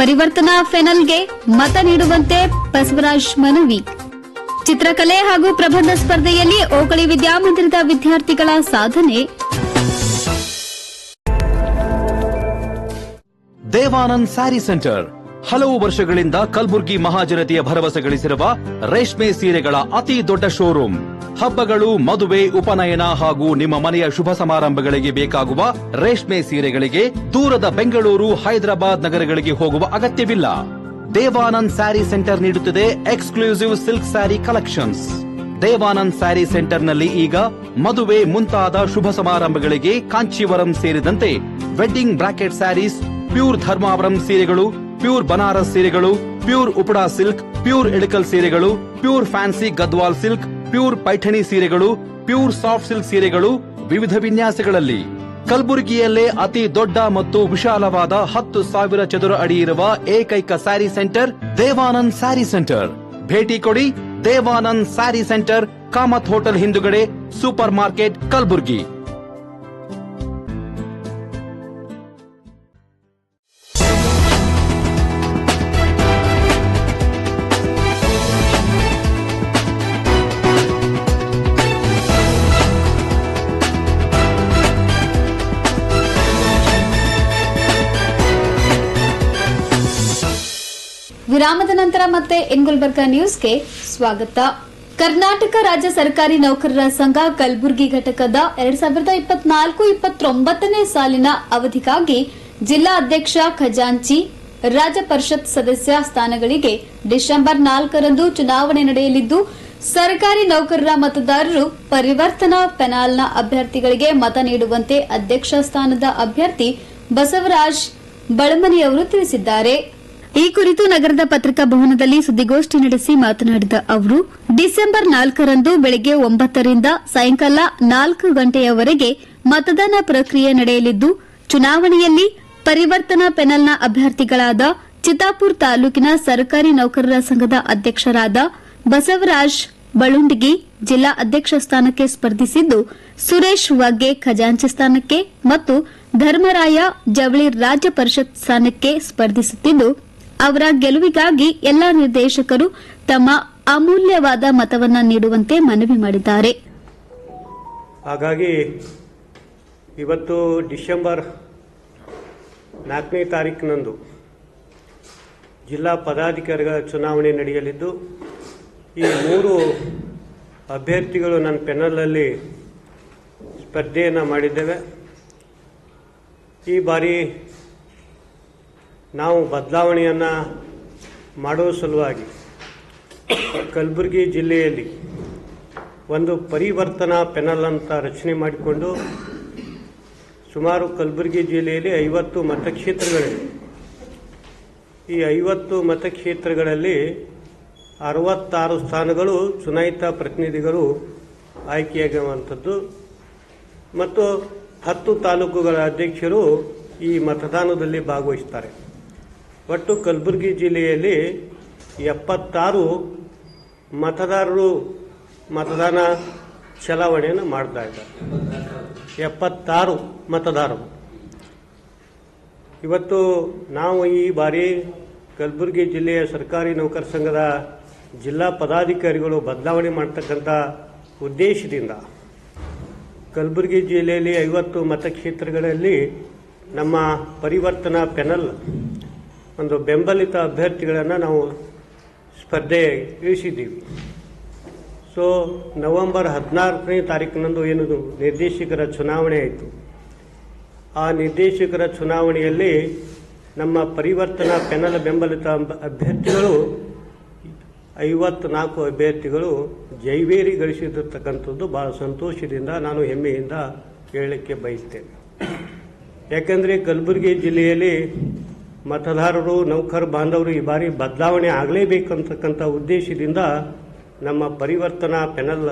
ಪರಿವರ್ತನಾ ಫೆನಲ್ಗೆ ಮತ ನೀಡುವಂತೆ ಬಸವರಾಜ್ ಮನವಿ. ಚಿತ್ರಕಲೆ ಹಾಗೂ ಪ್ರಬಂಧ ಸ್ಪರ್ಧೆಯಲ್ಲಿ ಓಕಳಿ ವಿದ್ಯಾಮಂದಿರದ ವಿದ್ಯಾರ್ಥಿಗಳ ಸಾಧನೆ. ದೇವಾನಂದ್ ಸ್ಯಾರಿ ಸೆಂಟರ್ ಹಲವು ವರ್ಷಗಳಿಂದ ಕಲಬುರಗಿ ಮಹಾಜನತೆಯ ಭರವಸೆ ಗಳಿಸಿರುವ ರೇಷ್ಮೆ ಸೀರೆಗಳ ಅತಿ ದೊಡ್ಡ ಶೋರೂಮ್. ಹಬ್ಬಗಳು, ಮದುವೆ, ಉಪನಯನ ಹಾಗೂ ನಿಮ್ಮ ಮನೆಯ ಶುಭ ಸಮಾರಂಭಗಳಿಗೆ ಬೇಕಾಗುವ ರೇಷ್ಮೆ ಸೀರೆಗಳಿಗೆ ದೂರದ ಬೆಂಗಳೂರು, ಹೈದರಾಬಾದ್ ನಗರಗಳಿಗೆ ಹೋಗುವ ಅಗತ್ಯವಿಲ್ಲ. ದೇವಾನಂದ್ ಸ್ಯಾರಿ ಸೆಂಟರ್ ನೀಡುತ್ತಿದೆ exclusive silk sari collections. Devanand sari ಸೆಂಟರ್ನಲ್ಲಿ ಈಗ ಮದುವೆ ಮುಂತಾದ ಶುಭ ಸಮಾರಂಭಗಳಿಗೆ ಕಾಂಚೀವರಂ ಸೇರಿದಂತೆ wedding bracket saris, pure Dharmavaram ಸೀರೆಗಳು, ಪ್ಯೂರ್ ಬನಾರಸ್ ಸೀರೆಗಳು, pure Uppada silk, pure Ilkal ಸೀರೆಗಳು, pure fancy Gadwal silk, pure Paithani ಸೀರೆಗಳು, ಪ್ಯೂರ್ ಸಾಫ್ಟ್ ಸಿಲ್ಕ್ ಸೀರೆಗಳು ವಿವಿಧ ವಿನ್ಯಾಸಗಳಲ್ಲಿ. ಕಲಬುರಗಿಯಲ್ಲೇ ಅತಿ ದೊಡ್ಡ ಮತ್ತು ವಿಶಾಲವಾದ 10,000 ಚದುರ ಅಡಿ ಇರುವ ಏಕೈಕ ಸ್ಯಾರಿ ಸೆಂಟರ್ ದೇವಾನಂದ್ ಸ್ಯಾರಿ ಸೆಂಟರ್. ಭೇಟಿ ಕೊಡಿ. ದೇವಾನಂದ್ ಸ್ಯಾರಿ ಸೆಂಟರ್, ಕಾಮತ್ ಹೋಟೆಲ್ ಹಿಂದುಗಡೆ, ಸೂಪರ್ ಮಾರ್ಕೆಟ್, ಕಲಬುರಗಿ. ವಿರಾಮದ ನಂತರ ಮತ್ತೆ ಗುಲ್ಬರ್ಗಾ ನ್ಯೂಸ್ಗೆ ಸ್ವಾಗತ. ಕರ್ನಾಟಕ ರಾಜ್ಯ ಸರ್ಕಾರಿ ನೌಕರರ ಸಂಘ ಕಲಬುರಗಿ ಘಟಕದ 2024-29 ಸಾಲಿನ ಅವಧಿಗಾಗಿ ಜಿಲ್ಲಾ ಅಧ್ಯಕ್ಷ, ಖಜಾಂಚಿ, ರಾಜ್ಯ ಪರಿಷತ್ ಸದಸ್ಯ ಸ್ಥಾನಗಳಿಗೆ ಡಿಸೆಂಬರ್ 4ರಂದು ಚುನಾವಣೆ ನಡೆಯಲಿದ್ದು, ಸರ್ಕಾರಿ ನೌಕರರ ಮತದಾರರು ಪರಿವರ್ತನಾ ಪೆನಾಲ್ನ ಅಭ್ಯರ್ಥಿಗಳಿಗೆ ಮತ ನೀಡುವಂತೆ ಅಧ್ಯಕ್ಷ ಸ್ಥಾನದ ಅಭ್ಯರ್ಥಿ ಬಸವರಾಜ್ ಬಳಮನಿಯವರು ತಿಳಿಸಿದ್ದಾರೆ. ಈ ಕುರಿತು ನಗರದ ಪತ್ರಿಕಾ ಭವನದಲ್ಲಿ ಸುದ್ದಿಗೋಷ್ಠಿ ನಡೆಸಿ ಮಾತನಾಡಿದ ಅವರು, ಡಿಸೆಂಬರ್ 4ರಂದು ಬೆಳಗ್ಗೆ 9 ರಿಂದ ಸಾಯಂಕಾಲ 4 ಗಂಟೆಯವರೆಗೆ ಮತದಾನ ಪ್ರಕ್ರಿಯೆ ನಡೆಯಲಿದ್ದು, ಚುನಾವಣೆಯಲ್ಲಿ ಪರಿವರ್ತನಾ ಪೆನಲ್ನ ಅಭ್ಯರ್ಥಿಗಳಾದ ಚಿತ್ತಾಪುರ ತಾಲೂಕಿನ ಸರ್ಕಾರಿ ನೌಕರರ ಸಂಘದ ಅಧ್ಯಕ್ಷರಾದ ಬಸವರಾಜ್ ಬಳುಂಡಗಿ ಜಿಲ್ಲಾ ಅಧ್ಯಕ್ಷ ಸ್ಥಾನಕ್ಕೆ ಸ್ಪರ್ಧಿಸಿದ್ದು, ಸುರೇಶ್ ವಗ್ಗೆ ಖಜಾಂಚಿ ಸ್ಥಾನಕ್ಕೆ ಮತ್ತು ಧರ್ಮರಾಯ ಜವಳಿ ರಾಜ್ಯ ಪರಿಷತ್ ಸ್ಥಾನಕ್ಕೆ ಸ್ಪರ್ಧಿಸುತ್ತಿದ್ದು, ಅವರ ಗೆಲುವಿಗಾಗಿ ಎಲ್ಲಾ ನಿರ್ದೇಶಕರು ತಮ್ಮ ಅಮೂಲ್ಯವಾದ ಮತವನ್ನು ನೀಡುವಂತೆ ಮನವಿ ಮಾಡಿದ್ದಾರೆ. ಹಾಗಾಗಿ ಇವತ್ತು ಡಿಸೆಂಬರ್ 4ನೇ ತಾರೀಕಿನಂದು ಜಿಲ್ಲಾ ಪದಾಧಿಕಾರಿಗಳ ಚುನಾವಣೆ ನಡೆಯಲಿದ್ದು, ಈ 3 ಅಭ್ಯರ್ಥಿಗಳು ನನ್ನ ಪೆನಲಲ್ಲಿ ಸ್ಪರ್ಧೆಯನ್ನು ಮಾಡಿದ್ದೇವೆ. ಈ ಬಾರಿ ನಾವು ಬದಲಾವಣೆಯನ್ನು ಮಾಡುವ ಸಲುವಾಗಿ ಕಲಬುರಗಿ ಜಿಲ್ಲೆಯಲ್ಲಿ ಒಂದು ಪರಿವರ್ತನಾ ಪೆನಲ್ ಅಂತ ರಚನೆ ಮಾಡಿಕೊಂಡು ಸುಮಾರು ಕಲಬುರಗಿ ಜಿಲ್ಲೆಯಲ್ಲಿ 50 ಮತಕ್ಷೇತ್ರಗಳಿವೆ. ಈ 50 ಮತಕ್ಷೇತ್ರಗಳಲ್ಲಿ 66 ಸ್ಥಾನಗಳು ಚುನಾಯಿತ ಪ್ರತಿನಿಧಿಗಳು ಆಯ್ಕೆಯಾಗುವಂಥದ್ದು ಮತ್ತು 10 ತಾಲೂಕುಗಳ ಅಧ್ಯಕ್ಷರು ಈ ಮತದಾನದಲ್ಲಿ ಭಾಗವಹಿಸುತ್ತಾರೆ. ಒಟ್ಟು ಕಲಬುರಗಿ ಜಿಲ್ಲೆಯಲ್ಲಿ 76 ಮತದಾರರು ಮತದಾನ ಚಲಾವಣೆಯನ್ನು ಮಾಡ್ತಾ ಇದ್ದಾರೆ. 76 ಮತದಾರರು. ಇವತ್ತು ನಾವು ಈ ಬಾರಿ ಕಲಬುರಗಿ ಜಿಲ್ಲೆಯ ಸರ್ಕಾರಿ ನೌಕರ ಸಂಘದ ಜಿಲ್ಲಾ ಪದಾಧಿಕಾರಿಗಳು ಬದಲಾವಣೆ ಮಾಡ್ತಕ್ಕಂಥ ಉದ್ದೇಶದಿಂದ ಕಲಬುರಗಿ ಜಿಲ್ಲೆಯಲ್ಲಿ 50 ಮತಕ್ಷೇತ್ರಗಳಲ್ಲಿ ನಮ್ಮ ಪರಿವರ್ತನಾ ಪೆನಲ್ ಒಂದು ಬೆಂಬಲಿತ ಅಭ್ಯರ್ಥಿಗಳನ್ನು ನಾವು ಸ್ಪರ್ಧೆ ಇಳಿಸಿದ್ದೀವಿ. ಸೊ ನವೆಂಬರ್ 14ನೇ ತಾರೀಕಿನಂದು ಏನು ನಿರ್ದೇಶಕರ ಚುನಾವಣೆ ಆಯಿತು, ಆ ನಿರ್ದೇಶಕರ ಚುನಾವಣೆಯಲ್ಲಿ ನಮ್ಮ ಪರಿವರ್ತನಾ ಪೆನಲ್ ಬೆಂಬಲಿತ ಅಭ್ಯರ್ಥಿಗಳು 54 ಅಭ್ಯರ್ಥಿಗಳು ಜೈವೇರಿ ಗಳಿಸಿರ್ತಕ್ಕಂಥದ್ದು ಭಾಳ ಸಂತೋಷದಿಂದ ನಾನು ಹೆಮ್ಮೆಯಿಂದ ಹೇಳಲಿಕ್ಕೆ ಬಯಸ್ತೇನೆ. ಯಾಕೆಂದರೆ ಕಲಬುರಗಿ ಜಿಲ್ಲೆಯಲ್ಲಿ ಮತದಾರರು, ನೌಕರ ಬಾಂಧವರು ಈ ಬಾರಿ ಬದಲಾವಣೆ ಆಗಲೇಬೇಕಂತಕ್ಕಂಥ ಉದ್ದೇಶದಿಂದ ನಮ್ಮ ಪರಿವರ್ತನಾ ಪೆನಲ್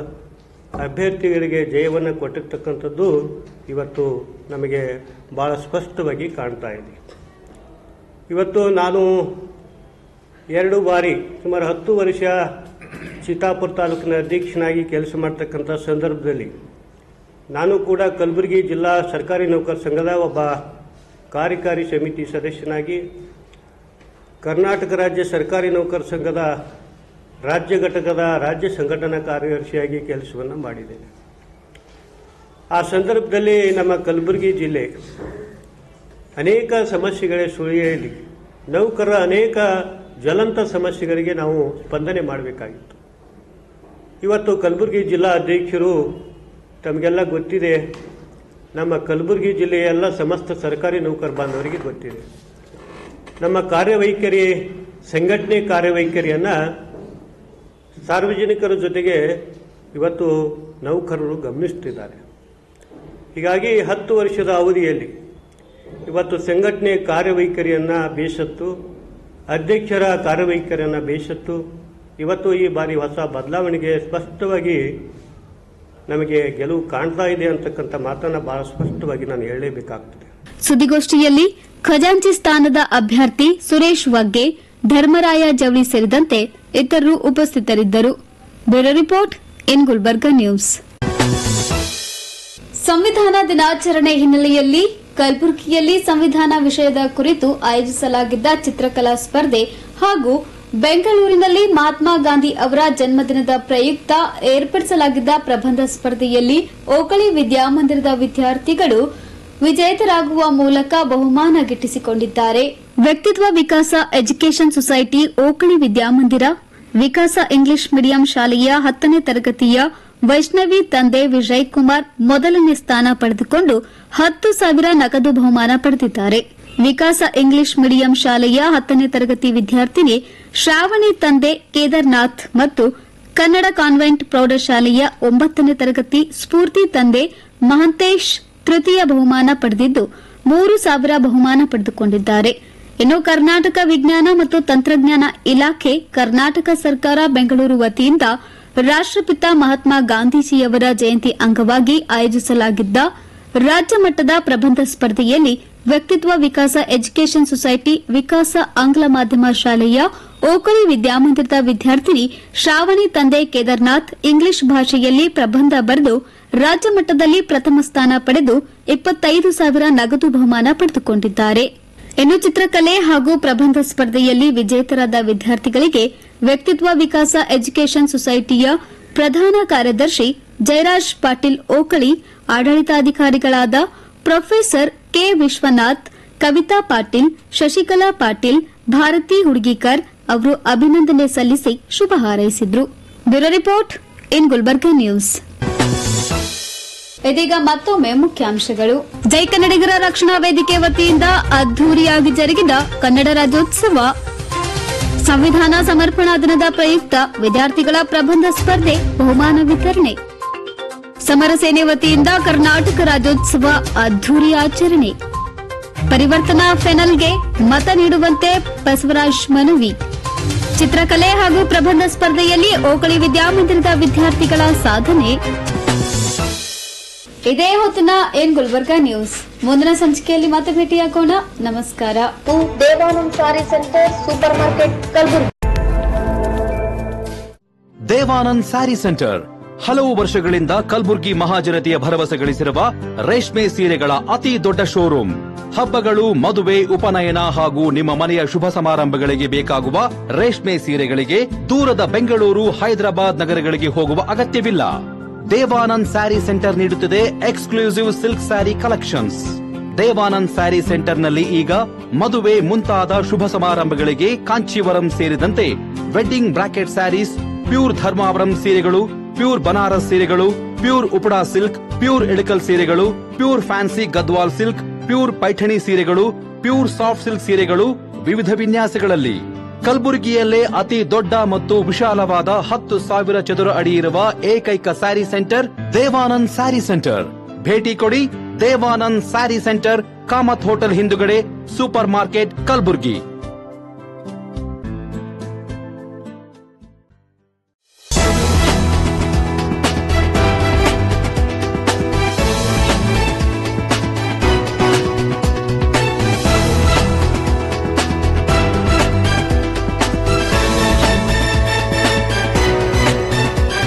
ಅಭ್ಯರ್ಥಿಗಳಿಗೆ ಜಯವನ್ನು ಕೊಟ್ಟಿರ್ತಕ್ಕಂಥದ್ದು ಇವತ್ತು ನಮಗೆ ಭಾಳ ಸ್ಪಷ್ಟವಾಗಿ ಕಾಣ್ತಾ ಇದೆ. ಇವತ್ತು ನಾನು 2 ಬಾರಿ ಸುಮಾರು 10 ವರ್ಷ ಚಿತ್ತಾಪುರ ತಾಲೂಕಿನ ಅಧ್ಯಕ್ಷನಾಗಿ ಕೆಲಸ ಮಾಡ್ತಕ್ಕಂಥ ಸಂದರ್ಭದಲ್ಲಿ ನಾನು ಕೂಡ ಕಲಬುರಗಿ ಜಿಲ್ಲಾ ಸರ್ಕಾರಿ ನೌಕರ ಸಂಘದ ಒಬ್ಬ ಕಾರ್ಯಕಾರಿ ಸಮಿತಿ ಸದಸ್ಯನಾಗಿ ಕರ್ನಾಟಕ ರಾಜ್ಯ ಸರ್ಕಾರಿ ನೌಕರ ಸಂಘದ ರಾಜ್ಯ ಘಟಕದ ರಾಜ್ಯ ಸಂಘಟನಾ ಕಾರ್ಯದರ್ಶಿಯಾಗಿ ಕೆಲಸವನ್ನು ಮಾಡಿದ್ದೇನೆ. ಆ ಸಂದರ್ಭದಲ್ಲಿ ನಮ್ಮ ಕಲಬುರಗಿ ಜಿಲ್ಲೆ ಅನೇಕ ಸಮಸ್ಯೆಗಳ ಸುಳಿಯಲ್ಲಿ ನೌಕರರ ಅನೇಕ ಜ್ವಲಂತ ಸಮಸ್ಯೆಗಳಿಗೆ ನಾವು ಸ್ಪಂದನೆ ಮಾಡಬೇಕಾಗಿತ್ತು. ಇವತ್ತು ಕಲಬುರಗಿ ಜಿಲ್ಲಾ ಅಧ್ಯಕ್ಷರು ತಮಗೆಲ್ಲ ಗೊತ್ತಿದೆ, ನಮ್ಮ ಕಲಬುರಗಿ ಜಿಲ್ಲೆಯ ಎಲ್ಲ ಸಮಸ್ತ ಸರ್ಕಾರಿ ನೌಕರ ಬಾಂಧವರಿಗೆ ಗೊತ್ತಿದೆ. ನಮ್ಮ ಕಾರ್ಯವೈಖರಿ ಸಂಘಟನೆ ಕಾರ್ಯವೈಖರಿಯನ್ನು ಸಾರ್ವಜನಿಕರ ಜೊತೆಗೆ ಇವತ್ತು ನೌಕರರು ಗಮನಿಸ್ತಿದ್ದಾರೆ. ಹೀಗಾಗಿ 10 ವರ್ಷದ ಅವಧಿಯಲ್ಲಿ ಇವತ್ತು ಸಂಘಟನೆ ಕಾರ್ಯವೈಖರಿಯನ್ನು ಬೇಸತ್ತು, ಅಧ್ಯಕ್ಷರ ಕಾರ್ಯವೈಖರಿಯನ್ನು ಬೇಸತ್ತು, ಇವತ್ತು ಈ ಬಾರಿ ಹೊಸ ಬದಲಾವಣೆಗೆ ಸ್ಪಷ್ಟವಾಗಿ ನಮಗೆ ಗೆಲುವು ಕಾಣ್ತಾ ಇದೆ ಅಂತಕ್ಕಂಥ ಮಾತನ್ನು ಬಹಳ ಸ್ಪಷ್ಟವಾಗಿ ನಾನು ಹೇಳಲೇಬೇಕಾಗ್ತದೆ. ಸುದ್ದಿಗೋಷ್ಠಿಯಲ್ಲಿ ಖಜಾಂಚಿ ಸ್ಥಾನದ ಅಭ್ಯರ್ಥಿ ಸುರೇಶ್ ವಗ್ಗೆ, ಧರ್ಮರಾಯ ಜವಳಿ ಸೇರಿದಂತೆ ಇತರರು ಉಪಸ್ಥಿತರಿದ್ದರು. ಬ್ಯೂರೋ ರಿಪೋರ್ಟ್ ಇನ್ ಗುಲ್ಬರ್ಗ ನ್ಯೂಸ್. ಸಂವಿಧಾನ ದಿನಾಚರಣೆ ಹಿನ್ನೆಲೆಯಲ್ಲಿ ಕಲಬುರಗಿಯಲ್ಲಿ ಸಂವಿಧಾನ ವಿಷಯದ ಕುರಿತು ಆಯೋಜಿಸಲಾಗಿದ್ದ ಚಿತ್ರಕಲಾ ಸ್ಪರ್ಧೆ ಹಾಗೂ ಬೆಂಗಳೂರಿನಲ್ಲಿ ಮಹಾತ್ಮ ಗಾಂಧಿ ಅವರ ಜನ್ಮದಿನದ ಪ್ರಯುಕ್ತ ಏರ್ಪಡಿಸಲಾಗಿದ್ದ ಪ್ರಬಂಧ ಸ್ಪರ್ಧೆಯಲ್ಲಿ ಓಕಳಿ ವಿದ್ಯಾಮಂದಿರದ ವಿದ್ಯಾರ್ಥಿಗಳು ವಿಜೇತರಾಗುವ ಮೂಲಕ ಬಹುಮಾನ ಗಿಟ್ಟಿಸಿಕೊಂಡಿದ್ದಾರೆ. ವ್ಯಕ್ತಿತ್ವ ವಿಕಾಸ ಎಜುಕೇಷನ್ ಸೊಸೈಟಿ ಓಕಳಿ ವಿದ್ಯಾಮಂದಿರ ವಿಕಾಸ ಇಂಗ್ಲಿಷ್ ಮೀಡಿಯಂ ಶಾಲೆಯ 10ನೇ ತರಗತಿಯ ವೈಷ್ಣವಿ ತಂದೆ ವಿಜಯ್ ಕುಮಾರ್ ಮೊದಲನೇ ಸ್ಥಾನ ಪಡೆದುಕೊಂಡು 10,000 ನಗದು ಬಹುಮಾನ ಪಡೆದಿದ್ದಾರೆ. ವಿಕಾಸ ಇಂಗ್ಲಿಷ್ ಮೀಡಿಯಂ ಶಾಲೆಯ 10ನೇ ತರಗತಿ ವಿದ್ಯಾರ್ಥಿನಿ ಶ್ರಾವಣಿ ತಂದೆ ಕೇದಾರ್ನಾಥ್ ಮತ್ತು ಕನ್ನಡ ಕಾನ್ವೆಂಟ್ ಪ್ರೌಢಶಾಲೆಯ 9ನೇ ತರಗತಿ ಸ್ಫೂರ್ತಿ ತಂದೆ ಮಹಂತೇಶ್ ತೃತೀಯ ಬಹುಮಾನ ಪಡೆದಿದ್ದು 3,000 ಬಹುಮಾನ ಪಡೆದುಕೊಂಡಿದ್ದಾರೆ. ಇನ್ನು ಕರ್ನಾಟಕ ವಿಜ್ಞಾನ ಮತ್ತು ತಂತ್ರಜ್ಞಾನ ಇಲಾಖೆ, ಕರ್ನಾಟಕ ಸರ್ಕಾರ ಬೆಂಗಳೂರು ವತಿಯಿಂದ ರಾಷ್ಟಪಿತ ಮಹಾತ್ಮ ಗಾಂಧೀಜಿಯವರ ಜಯಂತಿ ಅಂಗವಾಗಿ ಆಯೋಜಿಸಲಾಗಿದ್ದ ರಾಜ್ಯ ಮಟ್ಟದ ಪ್ರಬಂಧ ಸ್ಪರ್ಧೆಯಲ್ಲಿ ವ್ಯಕ್ತಿತ್ವ ವಿಕಾಸ ಎಜುಕೇಷನ್ ಸೊಸೈಟಿ ವಿಕಾಸ ಆಂಗ್ಲ ಮಾಧ್ಯಮ ಶಾಲೆಯ ಓಕಳಿ ವಿದ್ಯಾಮಂದಿರದ ವಿದ್ಯಾರ್ಥಿನಿ ಶ್ರಾವಣಿ ತಂದೆ ಕೇದಾರ್ನಾಥ್ ಇಂಗ್ಲಿಷ್ ಭಾಷೆಯಲ್ಲಿ ಪ್ರಬಂಧ ಬರೆದು ರಾಜ್ಯ ಮಟ್ಟದಲ್ಲಿ ಪ್ರಥಮ ಸ್ಥಾನ ಪಡೆದು 25,000 ನಗದು ಬಹುಮಾನ ಪಡೆದುಕೊಂಡಿದ್ದಾರೆ. ಇನ್ನು ಚಿತ್ರಕಲೆ ಹಾಗೂ ಪ್ರಬಂಧ ಸ್ಪರ್ಧೆಯಲ್ಲಿ ವಿಜೇತರಾದ ವಿದ್ಯಾರ್ಥಿಗಳಿಗೆ ವ್ಯಕ್ತಿತ್ವ ವಿಕಾಸ ಎಜುಕೇಷನ್ ಸೊಸೈಟಿಯ ಪ್ರಧಾನ ಕಾರ್ಯದರ್ಶಿ ಜಯರಾಜ್ ಪಾಟೀಲ್ ಓಕಳಿ, ಆಡಳಿತಾಧಿಕಾರಿಗಳಾದ ಪ್ರೊಫೆಸರ್ ಕೆ ವಿಶ್ವನಾಥ್, ಕವಿತಾ ಪಾಟೀಲ್, ಶಶಿಕಲಾ ಪಾಟೀಲ್, ಭಾರತಿ ಹುಡುಗಿಕರ್ ಅವರು ಅಭಿನಂದನೆ ಸಲ್ಲಿಸಿ ಶುಭ ಹಾರೈಸಿದರು. ಬ್ಯೂರೋ ರಿಪೋರ್ಟ್ ಇನ್ ಗುಲ್ಬರ್ಗ ನ್ಯೂಸ್. ಇದೀಗ ಮತ್ತೊಮ್ಮೆ ಮುಖ್ಯಾಂಶಗಳು. ಜೈ ಕನ್ನಡಿಗರ ರಕ್ಷಣಾ ವೇದಿಕೆ ವತಿಯಿಂದ ಅದ್ದೂರಿಯಾಗಿ ಜರುಗಿದ ಕನ್ನಡ ರಾಜ್ಯೋತ್ಸವ. ಸಂವಿಧಾನ ಸಮರ್ಪಣಾ ದಿನದ ಪ್ರಯುಕ್ತ ವಿದ್ಯಾರ್ಥಿಗಳ ಪ್ರಬಂಧ ಸ್ಪರ್ಧೆ, ಬಹುಮಾನ ವಿತರಣೆ. ಸಮರ ಸೇನೆ ವತಿಯಿಂದ ಕರ್ನಾಟಕ ರಾಜ್ಯೋತ್ಸವ ಅದ್ದೂರಿ ಆಚರಣೆ. ಪರಿವರ್ತನಾ ಫೆನಲ್ಗೆ ಮತ ನೀಡುವಂತೆ ಬಸವರಾಜ್ ಮನವಿ. ಚಿತ್ರಕಲೆ ಹಾಗೂ ಪ್ರಬಂಧ ಸ್ಪರ್ಧೆಯಲ್ಲಿ ಓಕಳಿ ವಿದ್ಯಾಮಂದಿರದ ವಿದ್ಯಾರ್ಥಿಗಳ ಸಾಧನೆ. ಇದೇ ಹೊತ್ತಿನ ಏನ್ ಗುಲ್ಬರ್ಗ ನ್ಯೂಸ್. ಮುಂದಿನ ಸಂಚಿಕೆಯಲ್ಲಿ ಮತ್ತೆ ಭೇಟಿಯಾಗೋಣ. ನಮಸ್ಕಾರ. ದೇವಾನಂದ್ ಸಾರಿ centre supermarket Kalaburagi. Devanand sari centre ಹಲವು ವರ್ಷಗಳಿಂದ ಕಲಬುರ್ಗಿ ಮಹಾಜನತೆಯ ಭರವಸೆ ಗಳಿಸಿರುವ ರೇಷ್ಮೆ ಸೀರೆಗಳ ಅತಿ ದೊಡ್ಡ ಶೋರೂಮ್. ಹಬ್ಬಗಳು, ಮದುವೆ, ಉಪನಯನ ಹಾಗೂ ನಿಮ್ಮ ಮನೆಯ ಶುಭ ಸಮಾರಂಭಗಳಿಗೆ ಬೇಕಾಗುವ ರೇಷ್ಮೆ ಸೀರೆಗಳಿಗೆ ದೂರದ ಬೆಂಗಳೂರು, ಹೈದರಾಬಾದ್ ನಗರಗಳಿಗೆ ಹೋಗುವ ಅಗತ್ಯವಿಲ್ಲ. ದೇವಾನಂದ್ ಸ್ಯಾರಿ ಸೆಂಟರ್ ನೀಡುತ್ತಿದೆ exclusive silk sari collections. Devanand sari ಸೆಂಟರ್ನಲ್ಲಿ ಈಗ ಮದುವೆ ಮುಂತಾದ ಶುಭ ಸಮಾರಂಭಗಳಿಗೆ ಕಾಂಚೀವರಂ ಸೇರಿದಂತೆ wedding bracket saris, pure Dharmavaram ಸೀರೆಗಳು, ಪ್ಯೂರ್ ಬನಾರಸ್ ಸೀರೆಗಳು, pure Uppada silk, pure Ilkal ಸೀರೆಗಳು, pure fancy Gadwal silk, pure Paithani ಸೀರೆಗಳು, ಪ್ಯೂರ್ ಸಾಫ್ಟ್ ಸಿಲ್ಕ್ ಸೀರೆಗಳು ವಿವಿಧ ವಿನ್ಯಾಸಗಳಲ್ಲಿ. ಕಲಬುರಗಿಯಲ್ಲೇ ಅತಿ ದೊಡ್ಡ ಮತ್ತು ವಿಶಾಲವಾದ 10,000 ಚದುರ ಅಡಿ ಇರುವ ಏಕೈಕ ಸ್ಯಾರಿ ಸೆಂಟರ್ ದೇವಾನಂದ್ ಸ್ಯಾರಿ ಸೆಂಟರ್. ಭೇಟಿ ಕೊಡಿ. ದೇವಾನಂದ್ ಸ್ಯಾರಿ ಸೆಂಟರ್, ಕಾಮತ್ ಹೋಟೆಲ್ ಹಿಂದುಗಡೆ, ಸೂಪರ್ ಮಾರ್ಕೆಟ್, ಕಲಬುರಗಿ.